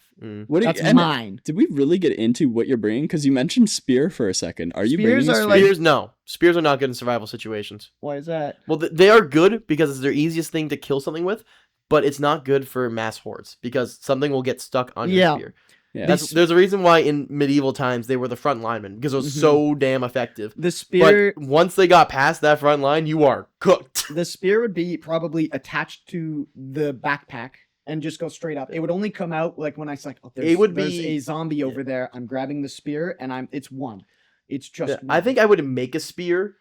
What do you, That's and mine. Did we really get into what you're bringing? Because you mentioned spear for a second. Are you Spears bringing a are spear? like- Spears, no. Spears are not good in survival situations. Why is that? Well, they are good because it's their easiest thing to kill something with, but it's not good for mass hordes because something will get stuck on your Yeah. spear. Yeah. There's a reason why in medieval times they were the front linemen because it was Mhm. so damn effective. The spear But once they got past that front line, you are cooked. the spear would be probably attached to the backpack and just go straight up. It would only come out like when I was like, oh, there's, It would there's be- a zombie over there. I'm grabbing the spear and it's one. It's just Yeah, one. I think I would make a spear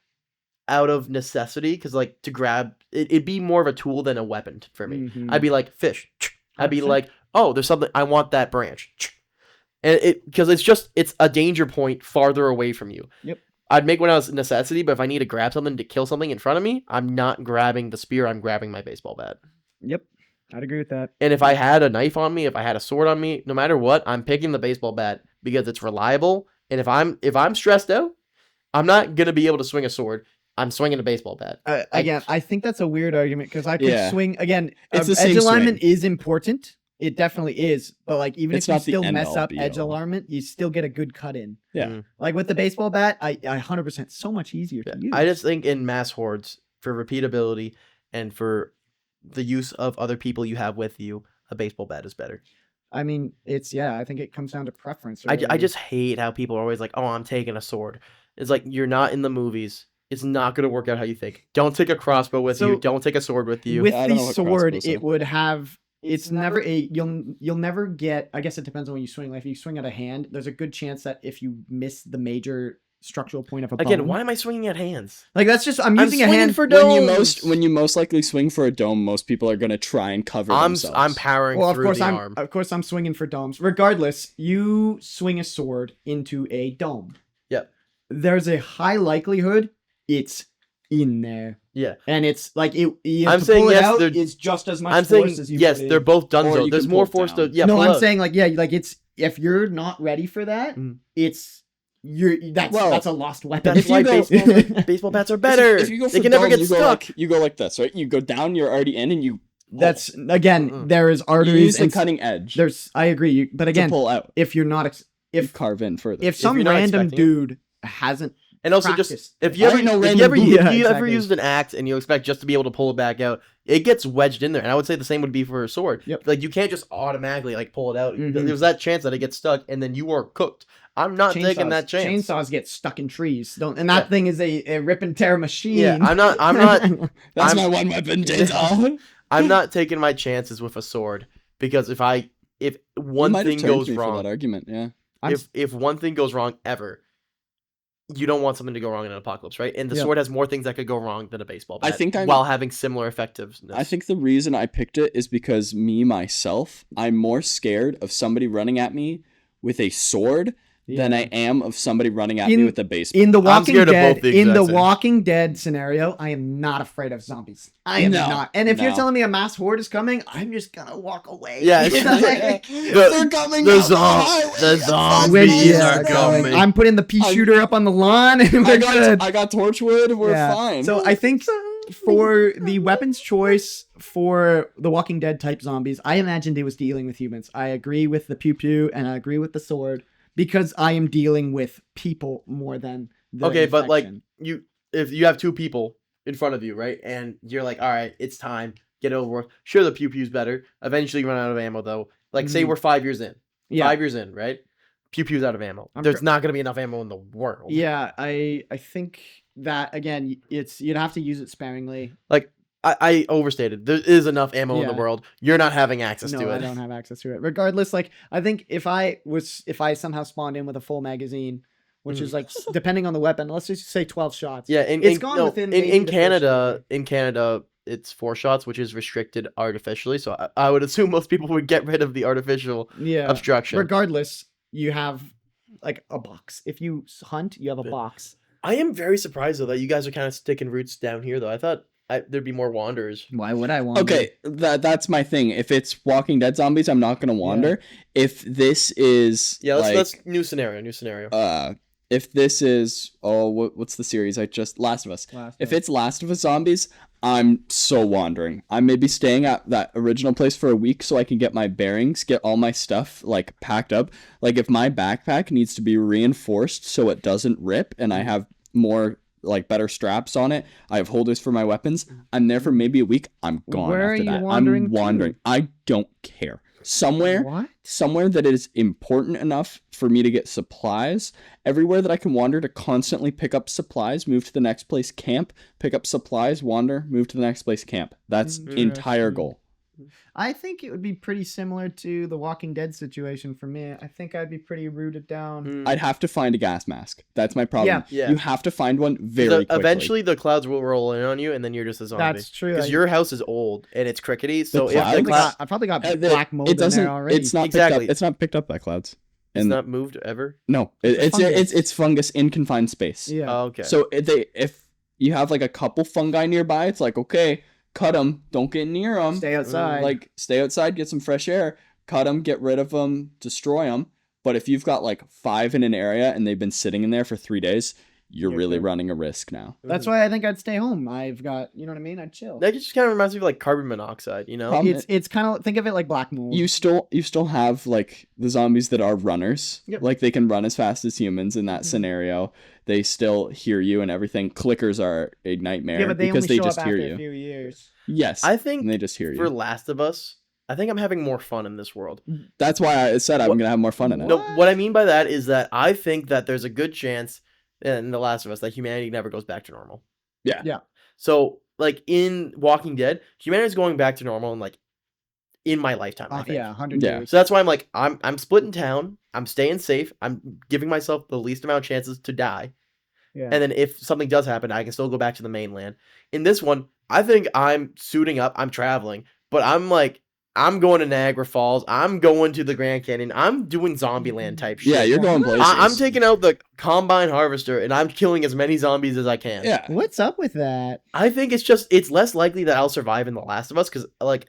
out of necessity because like to grab it'd be more of a tool than a weapon for me. Mhm. I'd be like fish. I'd be 100%. like, oh, there's something I want that branch. And it because it's a danger point farther away from you. Yep. I'd make one out of necessity, but if I need to grab something to kill something in front of me, I'm not grabbing the spear, I'm grabbing my baseball bat. Yep. I'd agree with that. And if I had a knife on me, if I had a sword on me, no matter what, I'm picking the baseball bat because it's reliable. And if I'm stressed out, I'm not gonna be able to swing a sword. I'm swinging a baseball bat. Again, I think that's a weird argument because I could Yeah. swing again. It's the edge same alignment swing. is important. It definitely is, but like even It's if you not the still end mess all up be edge all. alignment, you still get a good cut in. Yeah. Mhm. Like with the baseball bat, I 100% so much easier to use. I just think in mass hordes, for repeatability and for the use of other people you have with you, a baseball bat is better. I mean, I think it comes down to preference. I really. just hate how people are always like, oh, I'm taking a sword. It's like, you're not in the movies. It's not going to work out how you think. Don't take a crossbow with So, you. Don't take a sword with you. with I don't the know what sword, crossbows it are. would have It's never a you'll never get. I guess it depends on when you swing. Like if you swing at a hand, there's a good chance that if you miss the major structural point of a Again, bone, why am I swinging at hands? like that's just I'm using a swinging hand for when you most likely swing for a dome, most people are gonna try and cover themselves. I'm powering Well, through the arm. of course I'm swinging for domes. Regardless, you swing a sword into a dome. Yep. There's a high likelihood it's in there. Yeah. And it's like you I'm to saying pull it yes, out, they're- it's just as much I'm force saying as you yes, put in. they're both done. Or So you there's can more pull it force to down. yeah. no, pull I'm out. saying like like it's if you're not ready for that, Mm. that's a lost weapon. That's If you why go- baseball bats are better. If you go for they can never dome, get you go stuck. you go like this, right? You go down, you're already in, and you That's again, Mm-mm. there is you arteries use the and cutting edge there's I agree, but to again, pull out. if you're not You if carve in further. if some you're not random expecting it. dude hasn't And also, practiced just if it. you I ever, ain't no if random you ever, dude. if Yeah, you ever exactly. used an axe and you expect just to be able to pull it back out, it gets wedged in there. And I would say the same would be for a sword. Yep. Like you can't just automatically like pull it out. Mhm. There's that chance that it gets stuck, and then you are cooked. I'm not taking that chance. Chainsaws get stuck in trees. And that thing is a rip and tear machine. Yeah, I'm not. I'm not. That's I'm- my one weapon, chainsaw. I'm not taking my chances with a sword because if one thing goes for that wrong, argument, yeah. if one thing goes wrong ever, you don't want something to go wrong in an apocalypse, right? And the Yeah. sword has more things that could go wrong than a baseball I bat. think I'm- while having similar effectiveness. I think the reason I picked it is because myself, I'm more scared of somebody running at me with a sword than I am of somebody running at me In- with a baseball. In the I'm Walking scared of Dead, both the in the exact same. Walking Dead scenario, I am not afraid of zombies. I am No, not. And if you're no. telling me a mass horde is coming, I'm just gonna walk away. Yeah, You know, like- They're coming the down zom- highway. the Fuck zombies me. are okay. coming. I'm putting the pea I'm- shooter up on the lawn, and we're good. I got torchwood. We're Yeah. fine. So I think for the weapons choice for the Walking Dead type zombies, I imagined it was dealing with humans. I agree with the pew pew, and I agree with the sword because I am dealing with people more than the Okay, but like infection. if you have two people in front of you, right, and you're like, all right, it's time, get it over with. Sure, the pew pew's better. Eventually, you run out of ammo, though. Like, say Mhm. we're 5 years in. Yeah. 5 years in, right? Pew pew's out of ammo. I'm There's not gonna be enough ammo in the world. Yeah, I think that again, you'd have to use it sparingly. I overstated. There is enough ammo in the Yeah. world. You're not having access No, to I it. don't have access to it. Regardless, like I think if I somehow spawned in with a full magazine, which is like depending on the weapon, let's just say 12 shots. Yeah, It's gone within maybe in the first Canada. year. In Canada, it's 4 shots, which is restricted artificially. So I would assume most people would get rid of the artificial Yeah. obstruction. Regardless, you have like a box. If you hunt, you have a Yeah. box. I am very surprised though that you guys are kind of sticking roots down here. Though I thought there'd be more wanderers. Why would I want? okay, that's my thing. If it's Walking Dead zombies, I'm not gonna wander. If this is Yeah, like, let's new scenario. New scenario. if this is what's the series I just Last of Us. If it's Last of Us zombies, I'm so wandering. I may be staying at that original place for a week so I can get my bearings, get all my stuff like packed up. Like if my backpack needs to be reinforced so it doesn't rip and I have more like better straps on it, I have holders for my weapons. I'm there for maybe a week. I'm gone Where are after you that. wandering I'm to? wandering. I don't care. Somewhere What? that is important enough for me to get supplies, everywhere that I can wander to constantly pick up supplies, move to the next place, camp, pick up supplies, wander, move to the next place, camp. That's entire goal. I think it would be pretty similar to the Walking Dead situation for me. I think I'd be pretty rooted down. I'd have to find a gas mask. That's my problem. Yeah. You have to find one very quickly. Eventually, the clouds will roll in on you, and then you're just a zombie. That's true. Because your house is old and it's crickety. So if clouds? the cloud, I probably got Uh, black mold it in doesn't. there already. It's not Exactly. picked up. It's not picked up by clouds. it's And not moved ever. no, It's fungus. it's fungus in confined space. Yeah. Oh, okay. So if you have like a couple fungi nearby, it's like okay, cut them. Don't get near them. Stay outside. Like stay outside, get some fresh air, cut them, get rid of them, destroy them. But if you've got like 5 in an area and they've been sitting in there for 3 days, you're really good. running a risk now. That's why I think I'd stay home. I've got, you know what I mean? I'd chill. That just kind of reminds me of like carbon monoxide. You know. Problem- It's kind of think of it like black mold. You still have like the zombies that are runners. Yep. Like they can run as fast as humans in that scenario. They still hear you and everything. Clickers are a nightmare yeah, but they because only they show just up hear after you. a few years. Yes. I think and they just hear for you. Last of Us, I think I'm having more fun in this world. That's why I said I'm What- gonna have more fun in it. No, what I mean by that is that I think that there's a good chance in The Last of Us that humanity never goes back to normal. Yeah. Yeah. So, like in Walking Dead, humanity's going back to normal in like in my lifetime. I think. Yeah, 100 Yeah. years. So that's why I'm like, I'm splitting town. I'm staying safe. I'm giving myself the least amount of chances to die. Yeah. And then if something does happen, I can still go back to the mainland. In this one, I think I'm suiting up. I'm traveling, but I'm like, I'm going to Niagara Falls. I'm going to the Grand Canyon. I'm doing Zombieland type shit. Yeah, you're going places. I'm taking out the combine harvester and I'm killing as many zombies as I can. Yeah. What's up with that? I think it's less likely that I'll survive in The Last of Us because like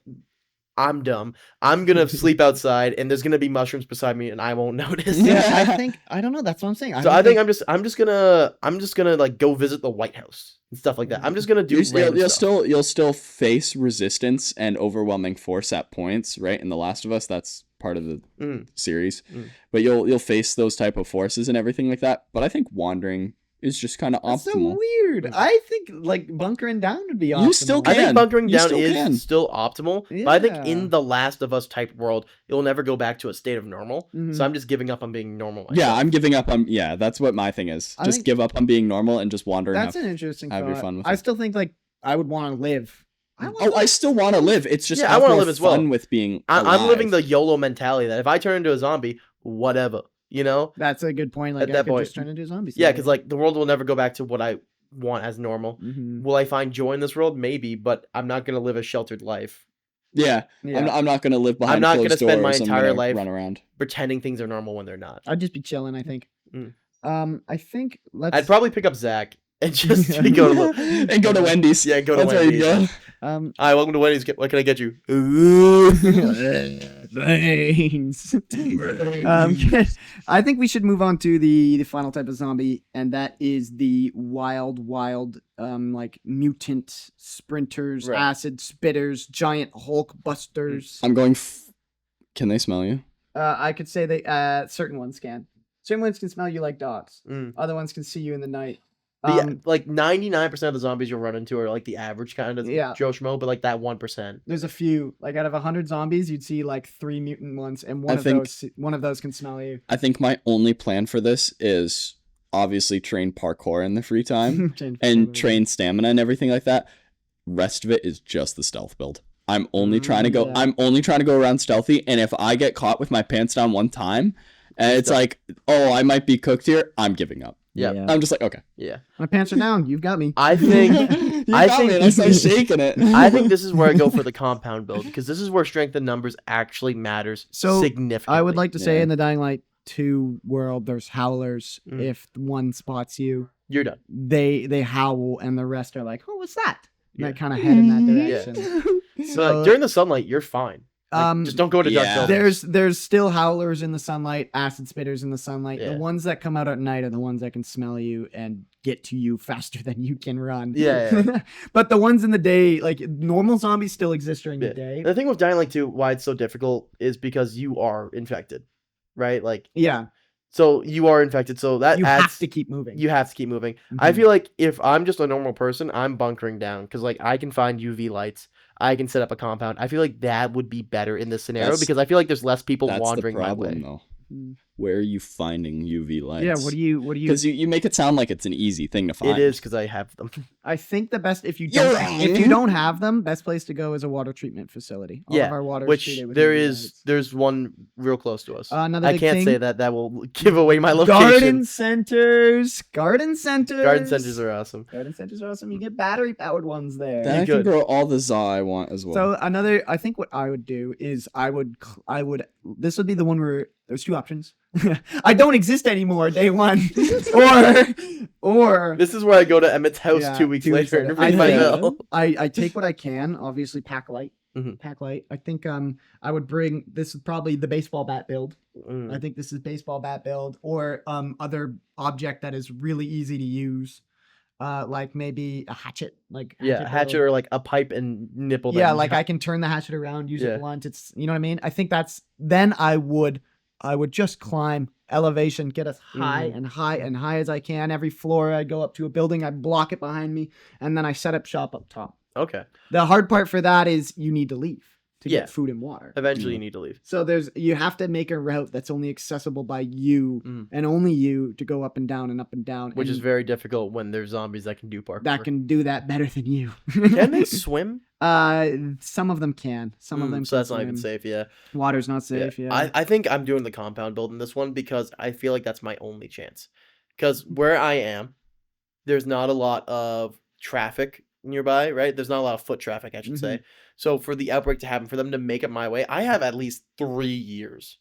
I'm dumb. I'm gonna sleep outside and there's gonna be mushrooms beside me and I won't notice. Yeah, I don't know. That's what I'm saying. So I think I'm just gonna like go visit the White House and stuff like that. I'm just gonna do random stuff. You'll still face resistance and overwhelming force at points, right? In The Last of Us, that's part of the series. But you'll face those type of forces and everything like that. But I think wandering is just kind of That's so optimal. weird. I think like bunkering down would be optimal. You still I think can. bunkering You down still can. is still optimal, but I think Yeah. in the Last of Us type world, it will never go back to a state of normal. Mhm. So I'm just giving up on being normal. Yeah, myself. I'm giving up on. Yeah, that's what my thing is. I Just think- give up on being normal and just wander. That's enough. an interesting have your thought. fun with I it. still think like I would want to live. I still want to live. It's just Yeah, I have wanna more live as well. fun with being. I'm living the alive. YOLO mentality that if I turn into a zombie, whatever, you know? That's a good point. Like At I that could point- just turn into zombies. Yeah, because like the world will never go back to what I want as normal. Mhm. Will I find joy in this world? Maybe, but I'm not gonna live a sheltered life, Yeah, Yeah. I'm not gonna live behind. not gonna closed spend my doors. I'm entire gonna life- run around. pretending things are normal when they're not. I'd just be chilling. I think. Mm. I think let's. I'd probably pick up Zach and just go to the And go to Wendy's. yeah, go to That's where you'd Wendy's. go. Hi, welcome to Wendy's. What can I get you? Thanks. I think we should move on to the final type of zombie, and that is the wild, like mutant sprinters, Right. acid spitters, giant Hulk busters. I'm going. Can they smell you? I could say they certain ones can. Certain ones can smell you like dogs. Mm. Other ones can see you in the night. Like 99% of the zombies you'll run into are like the average kind of Yeah. Joe Schmo, but like that 1%. There's a few. Like out of 100 zombies, you'd see like 3 mutant ones, and I think- one of those can smell you. I think my only plan for this is obviously train parkour in the free time Change and performance. train stamina and everything like that. Rest of it is just the stealth build. I'm only trying to go. yeah. I'm only trying to go around stealthy. And if I get caught with my pants down one time, and it's Done. like, oh, I might be cooked here, I'm giving up. Yeah. I'm just like, okay. Yeah. My pants are down. You've got me. I think you I got think- me, and I start shaking it. I think this is where I go for the compound build because this is where strength in numbers actually matters So, significantly. I would like to say Yeah. in the Dying Light 2 world, there's howlers. Mm. If one spots you, You're done. they howl, and the rest are like, "Oh, what's that?" And Yeah. they kind of head in that Yeah. direction. So like, during the sunlight, you're fine. Like, just don't go to dark yeah. buildings. there's still howlers in the sunlight, acid spitters in the sunlight. Yeah. The ones that come out at night are the ones that can smell you and get to you faster than you can run. Yeah, But the ones in the day, like normal zombies, still exist during Yeah. the day. The thing with Dying Light 2, why it's so difficult is because you are infected, right? Like, Yeah, so you are infected, so that you adds. have to keep moving. You have to keep moving. I Mhm. feel like if I'm just a normal person, I'm bunkering down because like I can find UV lights. I can set up a compound. I feel like that would be better in this scenario That's- because I feel like there's less people That's the wandering my problem, way. though. Mm. Where are you finding UV lights? Yeah, what do you Because you make it sound like it's an easy thing to find. It is because I have them. I think the best if you You're don't right. if you don't have them, best place to go is a water treatment facility. All Yeah, of our water is Which treated with there UV is, lights. there's one real close to us. Another I big can't thing, say that will give away my location. garden centers. Garden centers. Garden centers are awesome. Garden centers are awesome. You get battery powered ones there. Then I can good. grow all the za I want as well. So I think what I would do is I would, this would be the one where there's 2 options. I don't exist anymore, day 1, or This is where I go to Emmett's house Yeah, 2 weeks 2 weeks later and later. I ring my think- bell. I take what I can. Obviously, pack light. Mhm. Pack light. I think I would bring, this is probably the baseball bat build. I Mm. think this is baseball bat build or other object that is really easy to use. Like maybe a hatchet. Like Yeah, hatchet build. or like a pipe and nipple. that Yeah, you like have. I can turn the hatchet around, use Yeah. it blunt. It's, you know what I mean? I think that's, then I would just climb elevation, get as high Mhm. and high and high as I can. Every floor I go up to a building, I block it behind me, and then I set up shop up top. Okay. The hard part for that is you need to leave to Yeah. get food and water. Eventually, you need to leave. So you have to make a route that's only accessible by you and only you to go up and down and up and down. Which and is very difficult when there's zombies that can do parkour. that can do that better than you. Can they swim? Some of them can. Some of them. So can that's not even swim. safe. Yeah. Water's not safe. Yeah. I think I'm doing the compound build in this one because I feel like that's my only chance. Because where I am, there's not a lot of traffic nearby, right? There's not a lot of foot traffic, I should say. So for the outbreak to happen, for them to make it my way, I have at least 3 years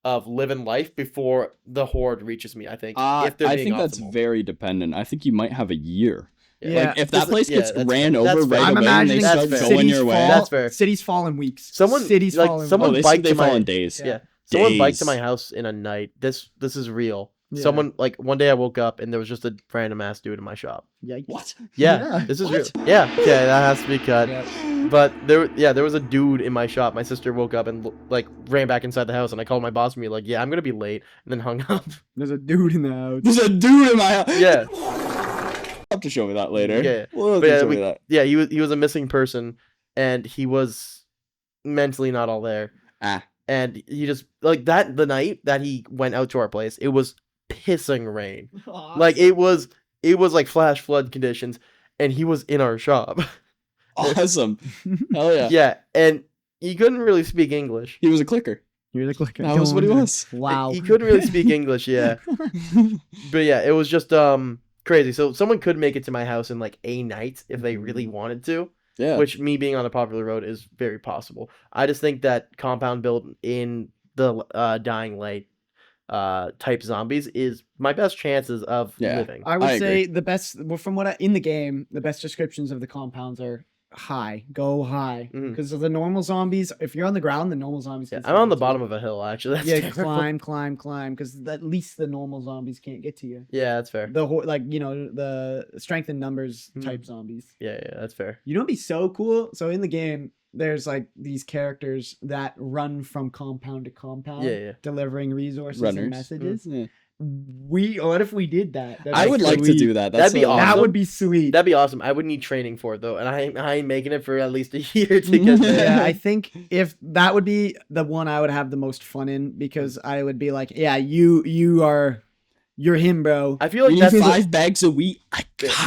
of living life before the horde reaches me, I think. If they're I being think that's optimal. very dependent. I think you might have a year. Yeah. Like, if that place Yeah, gets that's ran fair. over That's fair. right I'm away and they imagining start That's fair. going cities your way. fall. That's fair. Cities fall in weeks. Someone cities like fall in someone weeks. biked they to fall my in days. yeah. Someone biked to Days. my house in a night. This is real. Yeah. Someone like one day I woke up and there was just a random ass dude in my shop. Yikes. What? Yeah, Yeah. this is What? real. Yeah, okay, that has to be cut. Yeah. But there was a dude in my shop. My sister woke up and like ran back inside the house, and I called my boss and be like, "Yeah, I'm gonna be late," and then hung up. There's a dude in the house. There's a dude in my house. Yeah, You'll have to show me that later. Yeah. We'll have But to yeah, show me that. yeah, he was a missing person, and he was mentally not all there. Ah. And he just like that the night that he went out to our place, it was pissing rain. Like it was like flash flood conditions, and he was in our shop. Awesome. Hell yeah. Yeah, and he couldn't really speak English. He was a clicker. You're the clicker. That was what he was. Wow. He couldn't really speak English, yeah. But yeah, it was just crazy. So someone could make it to my house in like a night if they really wanted to. Yeah. Which me being on a popular road is very possible. I just think that compound build in the Dying Light type zombies is my best chances of living. I would I say the best, well, from what in the game, the best descriptions of the compounds are high, go high, because of the normal zombies. If you're on the ground, the normal zombies. Yeah, can I'm on the get to bottom you. of a hill actually. That's Yeah, terrible. climb, because at least the normal zombies can't get to you. Yeah, that's fair. The like the strength in numbers type zombies. Yeah, that's fair. You know, what'd be so cool. So in the game, there's like these characters that run from compound to compound, Yeah. delivering resources Runners. and messages. Yeah. What if we did that? I would like to do that. That'd be awesome. That would be sweet. That'd be awesome. I would need training for it though, and I ain't making it for at least a year to get there. Yeah, I think if that would be the one I would have the most fun in, because I would be like, yeah, you're him, bro. I feel like You that's need 5 bags of wheat.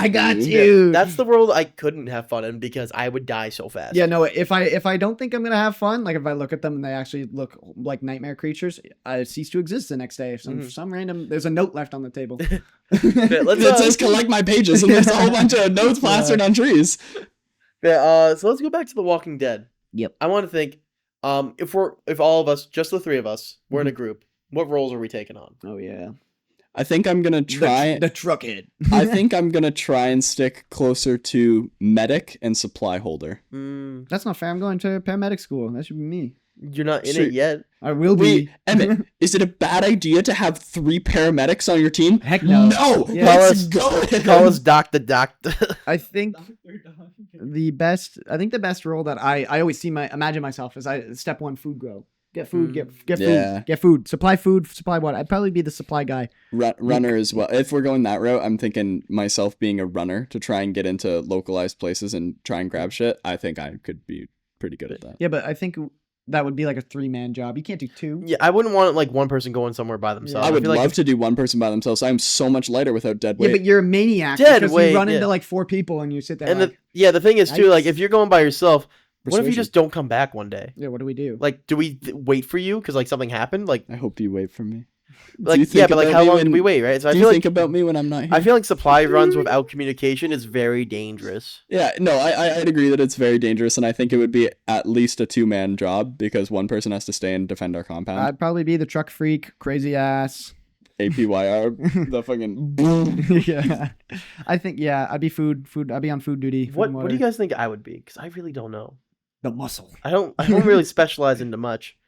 I got you. you. That's the world I couldn't have fun in because I would die so fast. Yeah, no. If I don't think I'm gonna have fun, like if I look at them and they actually look like nightmare creatures, I cease to exist the next day. If some random, there's a note left on the table. It says collect my pages, and there's a whole bunch of notes plastered on trees. Yeah, so let's go back to The Walking Dead. Yep. I want to think, if all of us, just the 3 of us, we're in a group, what roles are we taking on? Oh yeah. I think I'm gonna try. the truckhead. I think I'm gonna try and stick closer to medic and supply holder. That's not fair. I'm going to paramedic school. That should be me. You're not in Sure. it yet. I will Wait, be. Emmett, is it a bad idea to have 3 paramedics on your team? Heck no. No. Yeah. Let's go. Call us Doc the Doctor. I think the best role that I always imagine myself is step 1, food grow. Get food, get Yeah. food, supply water. I'd probably be the supply guy. Runner as well. If we're going that route, I'm thinking myself being a runner to try and get into localized places and try and grab shit. I think I could be pretty good at that. Yeah, but I think that would be like a 3-man job. You can't do 2. Yeah, I wouldn't want like one person going somewhere by themselves. I would feel like love to do one person by themselves. I'm so much lighter without dead Yeah, weight. but you're a maniac Dead because weight, you run yeah. into like 4 people and you sit there. And like, the thing is too, like Yikes. if you're going by yourself, what if you Persuasion. just don't come back one day? yeah, what do we do? Like, do we wait for you because like something happened? Like, I hope you wait for me. like you yeah, think but like about how me long when- do we wait, right? So I Do feel you like think about me when I'm not here? I feel like supply runs without communication is very dangerous. Yeah, no, I'd agree that it's very dangerous, and I think it would be at least a 2-man job because one person has to stay and defend our compound. I'd probably be the truck freak, crazy ass. APYR, the fucking boom. Yeah, I think I'd be food. I'd be on food duty. food What and do you water. guys think I would be? Because I really don't know. The muscle. I don't really specialize into much.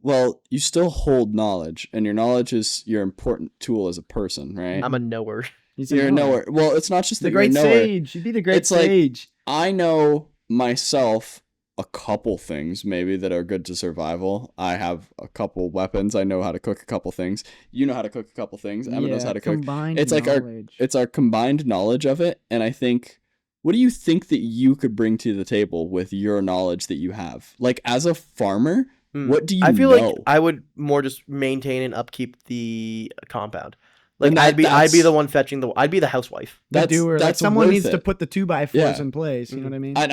Well, you still hold knowledge, and your knowledge is your important tool as a person, right? I'm a knower. He's You're a knower. Well, it's not just The that you're a great knower. sage. You'd be the great It's like- sage. I know myself a couple things maybe that are good to survival. I have a couple weapons. I know how to cook a couple things. You know how to cook a couple things. Emma knows how to cook. Combined It's like knowledge. It's our combined knowledge of it, and I think what do you think that you could bring to the table with your knowledge that you have? Like, as a farmer, what do you know? I feel like I would more just maintain and upkeep the compound. Like, And I'd be that's- the one fetching I'd be the housewife. The That's- doer. Like that's someone worth needs to it. put the 2x4s Yeah. in place. You know what I mean? And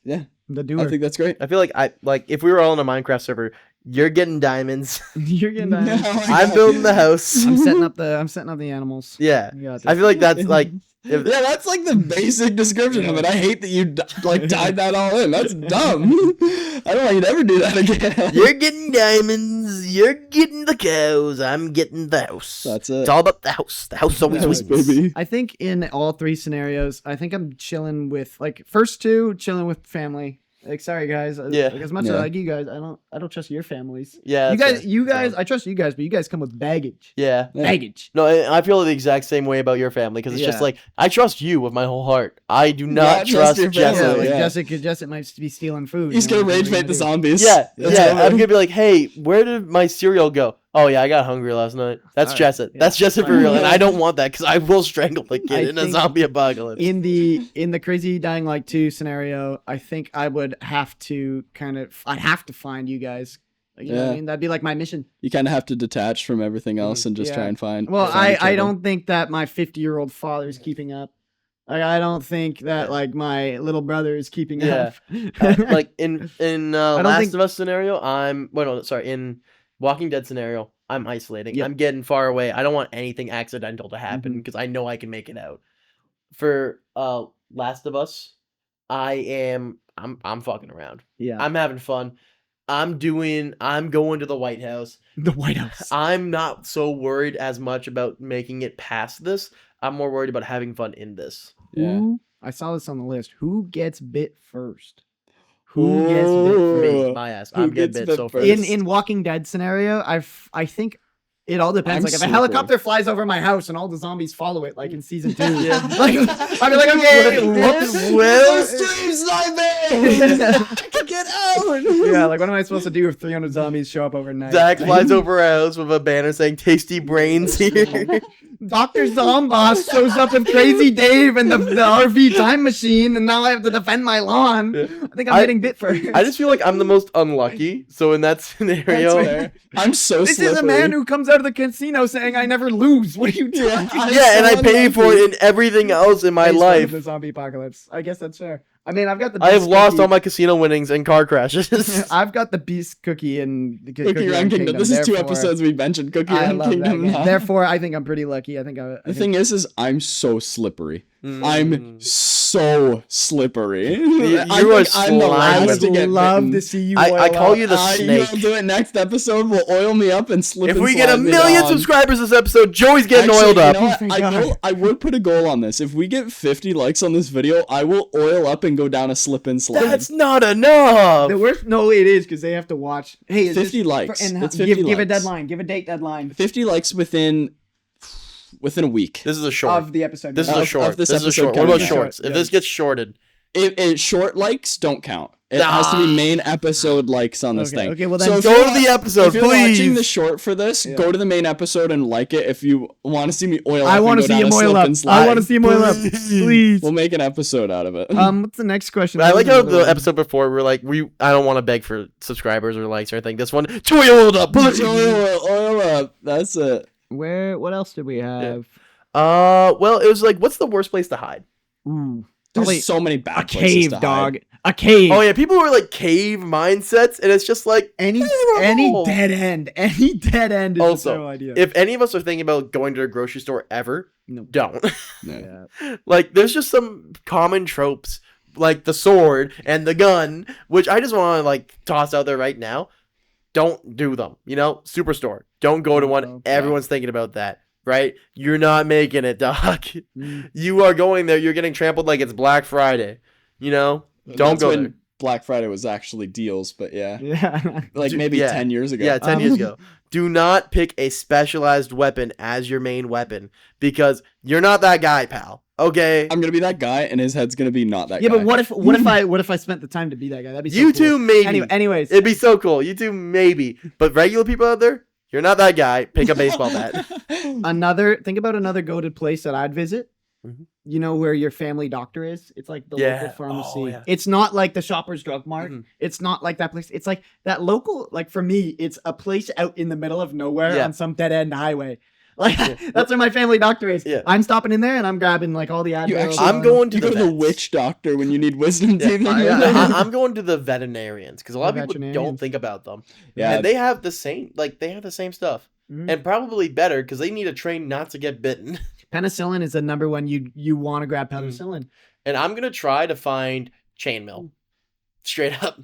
yeah, The I doer. think that's great. I feel like if we were all in a Minecraft server, you're getting diamonds. You're getting that. No, I'm building the house. I'm setting up the animals. Yeah. You got I this. feel like that's like if, Yeah, that's like the basic description of it. I hate that you like tied that all in. That's dumb. I don't want you to ever do that again. you're getting diamonds, you're getting the cows, I'm getting the house. That's it. It's all about the house. The house always House, wins. baby. I think in all 3 scenarios, I think I'm chilling with like first 2 chilling with family. Like, sorry guys, Yeah. Like, as much as Yeah. I like you guys, I don't trust your families. Yeah. You that's guys, fair. you guys, I trust you guys, but you guys come with baggage. Yeah. Yeah. Baggage. No, I feel the exact same way about your family because it's just Yeah. like I trust you with my whole heart. I do Yeah, not trust trust your Yeah, family. Jessica. like Jessica might be stealing food. He's you know, gonna what rage are you bait the gonna do? zombies. Yeah, That's yeah. what I'm gonna be like, hey, where did my cereal go? Oh yeah, I got hungry last night. That's Alright, Jessup. yeah. That's Jessup for Alright. real, and I don't want that because I will strangle the I kid in a think zombie apocalypse. In the crazy dying like 2 scenario, I think I would have to I'd have to find you guys. Like, you know what Yeah. I mean? That'd be like my mission. You kind of have to detach from everything else and just Yeah. try and find. Well, find each I other. don't think that my 50-year-old father is keeping up. Like, I don't think that like my little brother is keeping Yeah. up. Like in don't Last think- of Us scenario, in Walking Dead scenario, I'm isolating. Yep. I'm getting far away. I don't want anything accidental to happen Mhm. because I know I can make it out. For Last of Us, I'm fucking around. yeah, I'm having fun. I'm going to the White House. the White House. I'm not so worried as much about making it past this. I'm more worried about having fun in this. Yeah. Who, I saw this on the list. Who gets bit first? Who gets bit Ooh. first? Me, my ass. Who I'm getting gets bit bit so first? first. In Walking Dead scenario, I think it all depends. I'm Like if a slippery. helicopter flies over my house and all the zombies follow it, like in season 2, Yeah. like I'd be like, okay, whoops, Well, stream sniping! I can get out! yeah, like what am I supposed to do if 300 zombies show up overnight? Zach flies over our house with a banner saying "Tasty Brains" here. Dr. Zomboss shows up with Crazy Dave and the RV time machine, and now I have to defend my lawn. Yeah. I think I'm getting bit first. I just feel like I'm the most unlucky. So in that scenario, That's fair. I'm so This slippery. is a man who comes out of the casino saying, "I never lose." What are you doing? I'm yeah, and so I pay for unlucky. it in everything else in my life. The zombie apocalypse. I guess that's fair. I mean, I've got the. I have beast lost cookie. all my casino winnings and car crashes. I've got the beast cookie and the Cookie Run Kingdom. This is 2 episodes we mentioned Cookie I Run love that Kingdom game. now. Therefore, I think I'm pretty lucky. I think I. The thing is I'm so slippery. Mm. I'm so slippery. You I are think I'm the slimy. I last would to get love bitten. to see you. I oil call up. you the You snake. will do it next episode. We'll oil me up and slip If and we get a slide me million down. subscribers this episode, Joey's getting Actually, oiled up. You know what? Thank God. I would put a goal on this. If we get 50 likes on this video, I will oil up and go down a slip and slide. That's not enough. The worst, no, it is because they have to watch. Hey, it's 50 just- likes. And It's give 50 give a likes. deadline. Give a date deadline 50 likes within a week. This is a short. of the episode. This is Of- a short. of this This is a episode short. What about coming out. shorts? If Yeah. this gets shorted, Short likes don't count. It has to be main episode likes on this Okay, thing. okay, well then so if go you're to the wa- episode, If you're watching please. the short for this, Yeah. go to the main episode and like it. If you want to see me oil up, I want to see him oil up. I want to see him oil up. Please. We'll make an episode out of it. What's the next question? I like That how was the another episode before we were like, I don't want to beg for subscribers or likes or anything. This one, Joey oiled up. oil up. That's it. one. What else did we have? Well, it was like, what's the worst place to hide? Ooh, There's probably so many bad a places cave, to hide. dog. A cave. Oh yeah, people were like cave mindsets, and it's just like Any No. dead end. Any dead end is Also, a terrible idea. if any of us are thinking about going to a grocery store ever, No. don't. Yeah. Yeah. Like, there's just some common tropes, like the sword and the gun, which I just want to like toss out there right now. Don't do them. You know, Superstore. Don't go to one. No. Everyone's thinking about that, right? You're not making it, doc. Mm. You are going there. You're getting trampled like it's Black Friday. You know, don't That's go when there. Black Friday was actually deals, but yeah. Yeah. Like maybe Yeah. 10 years ago. Yeah, 10 years ago. Do not pick a specialized weapon as your main weapon because you're not that guy, pal. Okay. I'm gonna be that guy, and his head's gonna be not that Yeah, guy. but what if I spent the time to be that guy? That'd be so You cool. two, maybe. Anyways, It'd be so cool. You two, maybe. But regular people out there, you're not that guy. Pick a baseball bat. think about another go-to place that I'd visit. Mhm. you know where your family doctor is? It's like the Yeah. local pharmacy. Oh, yeah. It's not like the Shoppers Drug Mart. Mhm. It's not like that place. It's like that local, like for me, it's a place out in the middle of nowhere Yeah. on some dead end highway. Like Yeah. that's where my family doctor is. Yeah. I'm stopping in there and I'm grabbing like all the Advil. actually- I'm going to You the go to the vets. witch doctor when you need wisdom Yeah, teeth. I'm going to the veterinarians because a lot The of people don't veterinarians. think about them. Yeah. And they have the same stuff. Mhm. And probably better because they need to train not to get bitten. Penicillin is the number one you want to grab Mm. penicillin. And I'm gonna try to find chainmail. Straight up.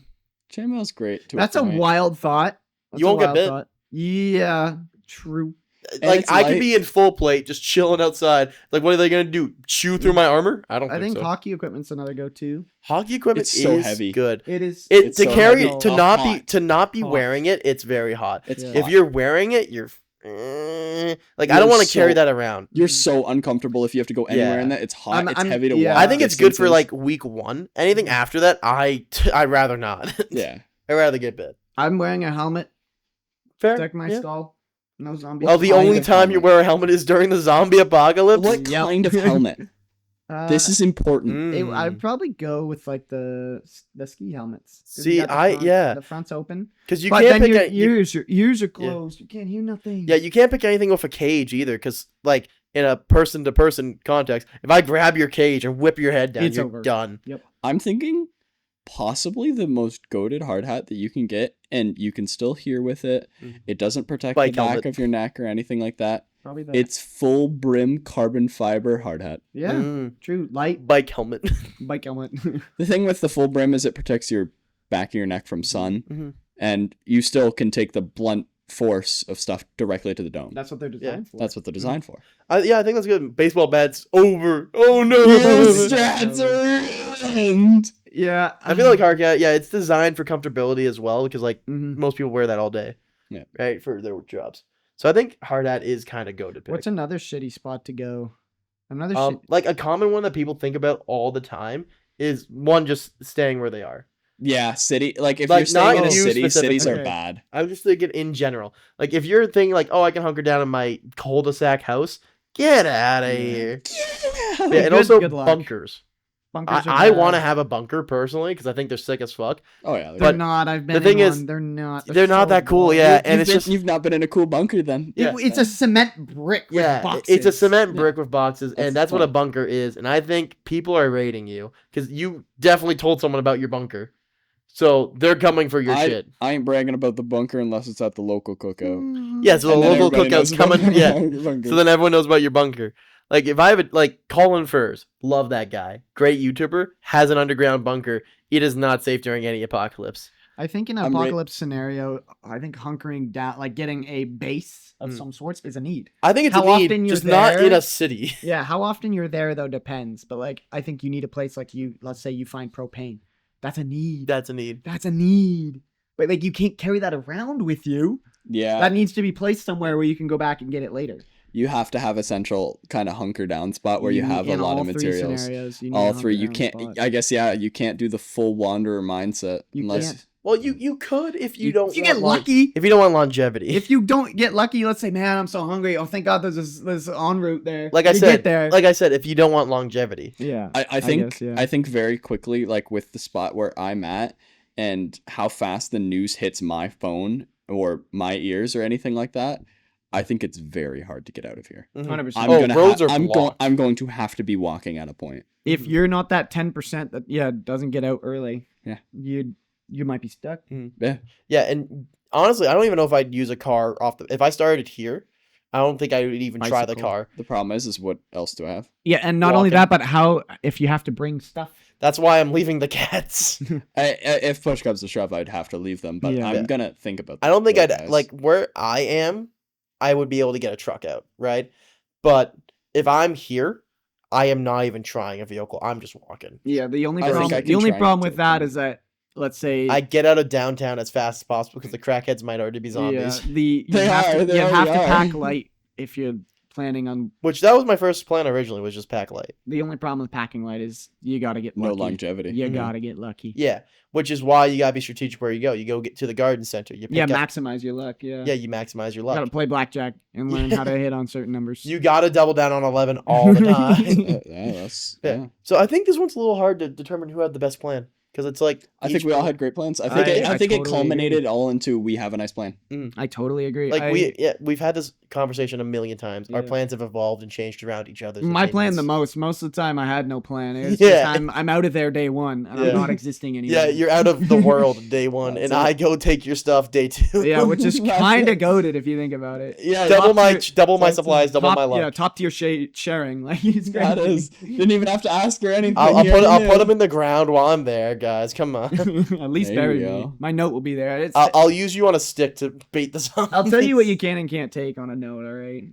Chainmail's great. To That's a point. wild thought. That's You a won't get wild bit. thought. Yeah, true. Like it's I could light. be in full plate, just chilling outside. Like, what are they gonna do? Chew through my armor? I don't I think so. hockey equipment's another go-to. Hockey equipment It's so is heavy. good. It is. It It's to so carry heavy. to Oh, not hot. be Hot. wearing it. It's very hot. It's Yeah. If hot. you're wearing it, you're like I You're don't want to carry so- that around. You're so uncomfortable if you have to go anywhere Yeah. in that. It's hot. I'm- it's I'm- heavy to yeah. walk. I think it's good for distances. like week 1. Anything after that, I'd rather not. Yeah. I'd rather get bit. I'm wearing a helmet. Fair. Protect my yeah. skull. No zombies. Oh, the kind only of time you helmet? wear a helmet is during the zombie apocalypse. What Yep. kind of helmet? This is important. It, Mm. I'd probably go with like the ski helmets. 'Cause See, you got the front- yeah. the front's open. Because you But can't then pick your a, ears are closed. You can't hear nothing. yeah, you can't pick anything with a cage either. Because like in a person to person context, if I grab your cage and whip your head down, It's you're over. done. I'm thinking possibly the most goated hard hat that you can get, and you can still hear with it. Mhm. It doesn't protect Bike the back helmet. of your neck or anything like that. Probably that. It's full brim carbon fiber hard hat. yeah, Mm. true. Light Bike helmet. bike helmet. The thing with the full brim is it protects your back of your neck from sun, Mhm. and you still can take the blunt force of stuff directly to the dome. That's what they're designed for. That's what they're designed for. Yeah, I think that's good. Baseball bats over. Oh no! Strats are ruined. Yeah, I feel like hard hat. Yeah, it's designed for comfortability as well because like Mhm. most people wear that all day. Yeah. Right for their jobs. So I think hard hat is kind of go to pick. What's another shitty spot to go? Another shit. Like a common one that people think about all the time is one just staying where they are. Yeah, city. Like if Like, you're staying in not a you city, cities specifically. are bad. I'm just thinking in general. Like if you're thinking like, oh, I can hunker down in my cul-de-sac house, get out of Yeah. here. Yeah. Yeah, and Good- also good luck. bunkers. Bunkers are I bad. want to have a bunker personally because I think they're sick as fuck. Oh yeah. They're but not. I've been. the thing in is, one. They're not. they're not so that cool, boring. yeah, and it's been- just you've not been in a cool bunker then. Yeah. It's a cement brick with yeah, boxes. it's a cement Yeah. brick with boxes, That's and that's what a fun. bunker is. And I think people are rating you because you definitely told someone about your bunker, so they're coming for your shit. I ain't bragging about the bunker unless it's at the local cookout. Yeah, so the And then local everybody knows cookout's about coming. the Yeah, bunker. so then everyone knows about your bunker. Like if I have like Colin Furs, love that guy, great YouTuber, has an underground bunker. It is not safe during any apocalypse. I think in an I'm ra- apocalypse scenario, I think hunkering down, like getting a base of Mm. some sorts, is a need. I think it's How a need, often you're just not in there- a city. Yeah, how often you're there though depends, but like I think you need a place like you. Let's say you find propane, that's a need. That's a need. That's a need. But like you can't carry that around with you. Yeah, That needs to be placed somewhere where you can go back and get it later. you have to have a central kind of hunker down spot where you have a in lot all of three materials. scenarios, you need All a three. You hunker can't. down spot. I guess yeah. You can't do the full wanderer mindset You unless. can't. Well, you could if you You- don't. if you want get lucky. if you don't want longevity. If you don't get lucky, let's say, man, I'm so hungry. Oh, thank God there's this en route there. like I You said, get there. like I said, if you don't want longevity. Yeah. I think guess, yeah. I think very quickly, like with the spot where I'm at and how fast the news hits my phone or my ears or anything like that, I think it's very hard to get out of here. Mhm. 100%. I'm Oh, gonna roads are I'm blocked. I'm going to have to be walking at a point. If you're not that 10% that doesn't get out early, Yeah. you might be stuck. Yeah. Yeah, and honestly, I don't even know if I'd use a car off the. If I started here, I don't think I would even try the Bicycle. car. The problem is what else do I have? Yeah, and not only Walking. that, but how if you have to bring stuff. That's why I'm leaving the cats. If push comes to shove, I'd have to leave them, but Yeah. I'm gonna think about. I don't think those I'd guys. like where I am. I would be able to get a truck out, right? But if I'm here, I am not even trying a vehicle. I'm just walking. Yeah, the only I think problem I the can only try problem and with do it, that yeah. is that let's say I get out of downtown as fast as possible because the crackheads might already be zombies. yeah, you They have are, to they you have to already are. pack light if you're planning on. Which that was my first plan originally, was just pack light. The only problem with packing light is you got to get No lucky. longevity. You Mhm. got to get lucky. Yeah, which is why you gotta be strategic where you go. You go get to the garden center. You pick Yeah, up, maximize your luck. Yeah. yeah, you maximize your You got luck. to play blackjack and learn how to hit on certain numbers. You gotta double down on 11 all the time. Yeah, that's Yeah. yeah. So I think this one's a little hard to determine who had the best plan, because it's like I think each- we all had great plans. I I think I think totally it culminated all into we have a nice plan. I totally agree. like we've had this conversation a million times. Our Yeah. plans have evolved and changed around each other's. My plan the opinions. most of the time I had no plan. It's Yeah. just I'm out of there day one and Yeah. I'm not existing anymore. Yeah, you're out of the world day one, That's and it. I go take your stuff day 2. Yeah, which is That's kind it. of goated if you think about it. Yeah, double my tier- double my that's- supplies, double top, my luck. Yeah, top tier sharing. Like it's great. that is. Didn't even have to ask or anything. I'll You already put knew. them in the ground while I'm there, guys. Come on. At least There bury you me. go. My note will be there. It's, I'll use you on a stick to bait the zombies. I'll tell you what you can and can't take on a note. All right.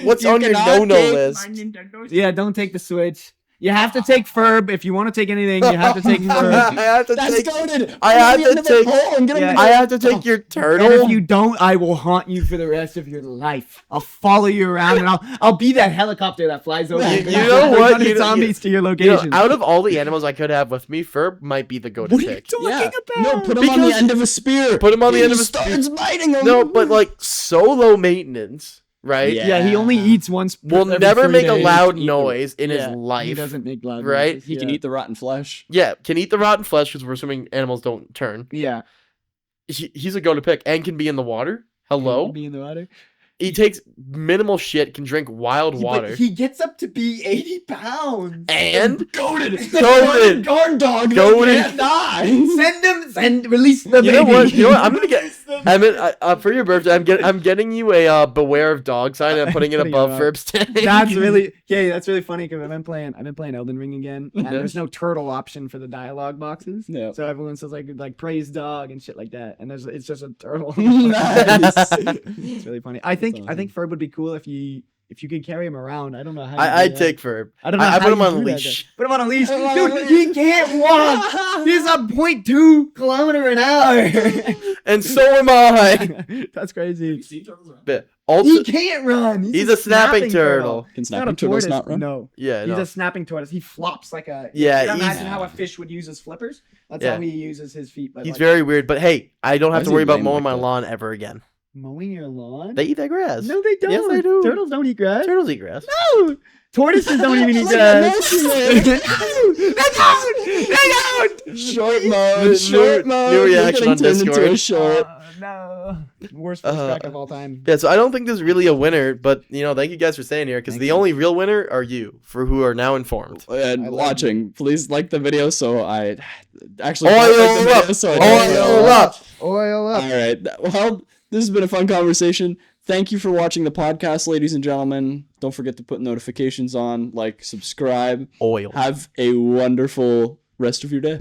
What's You on your cannot no-no take list? Nintendo. Yeah, don't take the Switch. You have to take Ferb if you want to take anything. You have to take I Ferb. have to That's take. goated. I have to take- Yeah. I have to take your And turtle. if you don't, I will haunt you for the rest of your life. I'll follow you around, and I'll be that helicopter that flies over. You and know brings what? 100 You know- zombies to your You know, location. out of all the animals I could have with me, Ferb might be the go-to What are you pick. talking Yeah. about? No, put him on the Because- end of a spear. Put him on the end of He a spear. starts biting him. No, but like so low maintenance, right? Yeah. Yeah, he only eats once. Will every never 3 make a days. loud eat the- noise in Yeah, his life. He doesn't make loud right? noises. He can Yeah. eat the rotten flesh. Yeah, can eat the rotten flesh because we're assuming animals don't turn. Yeah. He's a go-to pick and can be in the water. Hello? Be in the water. He takes minimal shit, can drink wild water. But he gets up to be 80 pounds. And Goated. Goated. Guard dog. Goated. They can't die. Release the you baby. know what? You know what? I'm gonna get. I mean, for your birthday, I'm getting you a beware of dog sign. And I'm putting it Putting it above up. Ferb's tank. That's really that's really funny because I've been playing Elden Ring again, and there's no turtle option for the dialogue boxes. Yeah. So everyone says like praise dog and shit like that, and it's just a turtle. Nice. It's really funny. I think awesome. Ferb would be cool if you could carry him around. I don't know how. I'd take Ferb. I don't know. I how put him you on a do that, leash. though. Put him on a leash, Put him on a dude. leash. He can't walk. He's a 0.2 kilometer an hour. And so am I. That's crazy. But He also, can't run. he's a snapping turtle. Can Not a snapping turtles tortoise. not run? No. Yeah, He's no. a snapping tortoise. He flops like a. Yeah, You know, he's- imagine how a fish would use his flippers. That's Yeah. how he uses his feet. But He's like, very weird. But hey, I don't Why have is to he worry about lame mowing like my that? lawn ever again. mowing your lawn. They eat that grass. No, they don't. Yes, they do. Turtles don't eat grass. Turtles eat grass. No. Tortoises don't even eat Like grass. emotion, They don't. They don't. Short New- mode. Short mode. new You're reaction getting on turned into Discord. a short. No. Worst voice crack of all time. Yeah, so I don't think there's really a winner, but thank you guys for staying here because Thank the you. only real winner are you, for who are now informed. And I love watching, please like the video so I actually Oil don't like the up! video so I Oil don't up! Oil All right. Well, this has been a fun conversation. Thank you for watching the podcast, ladies and gentlemen. Don't forget to put notifications on, like, subscribe. Oil. Have a wonderful rest of your day.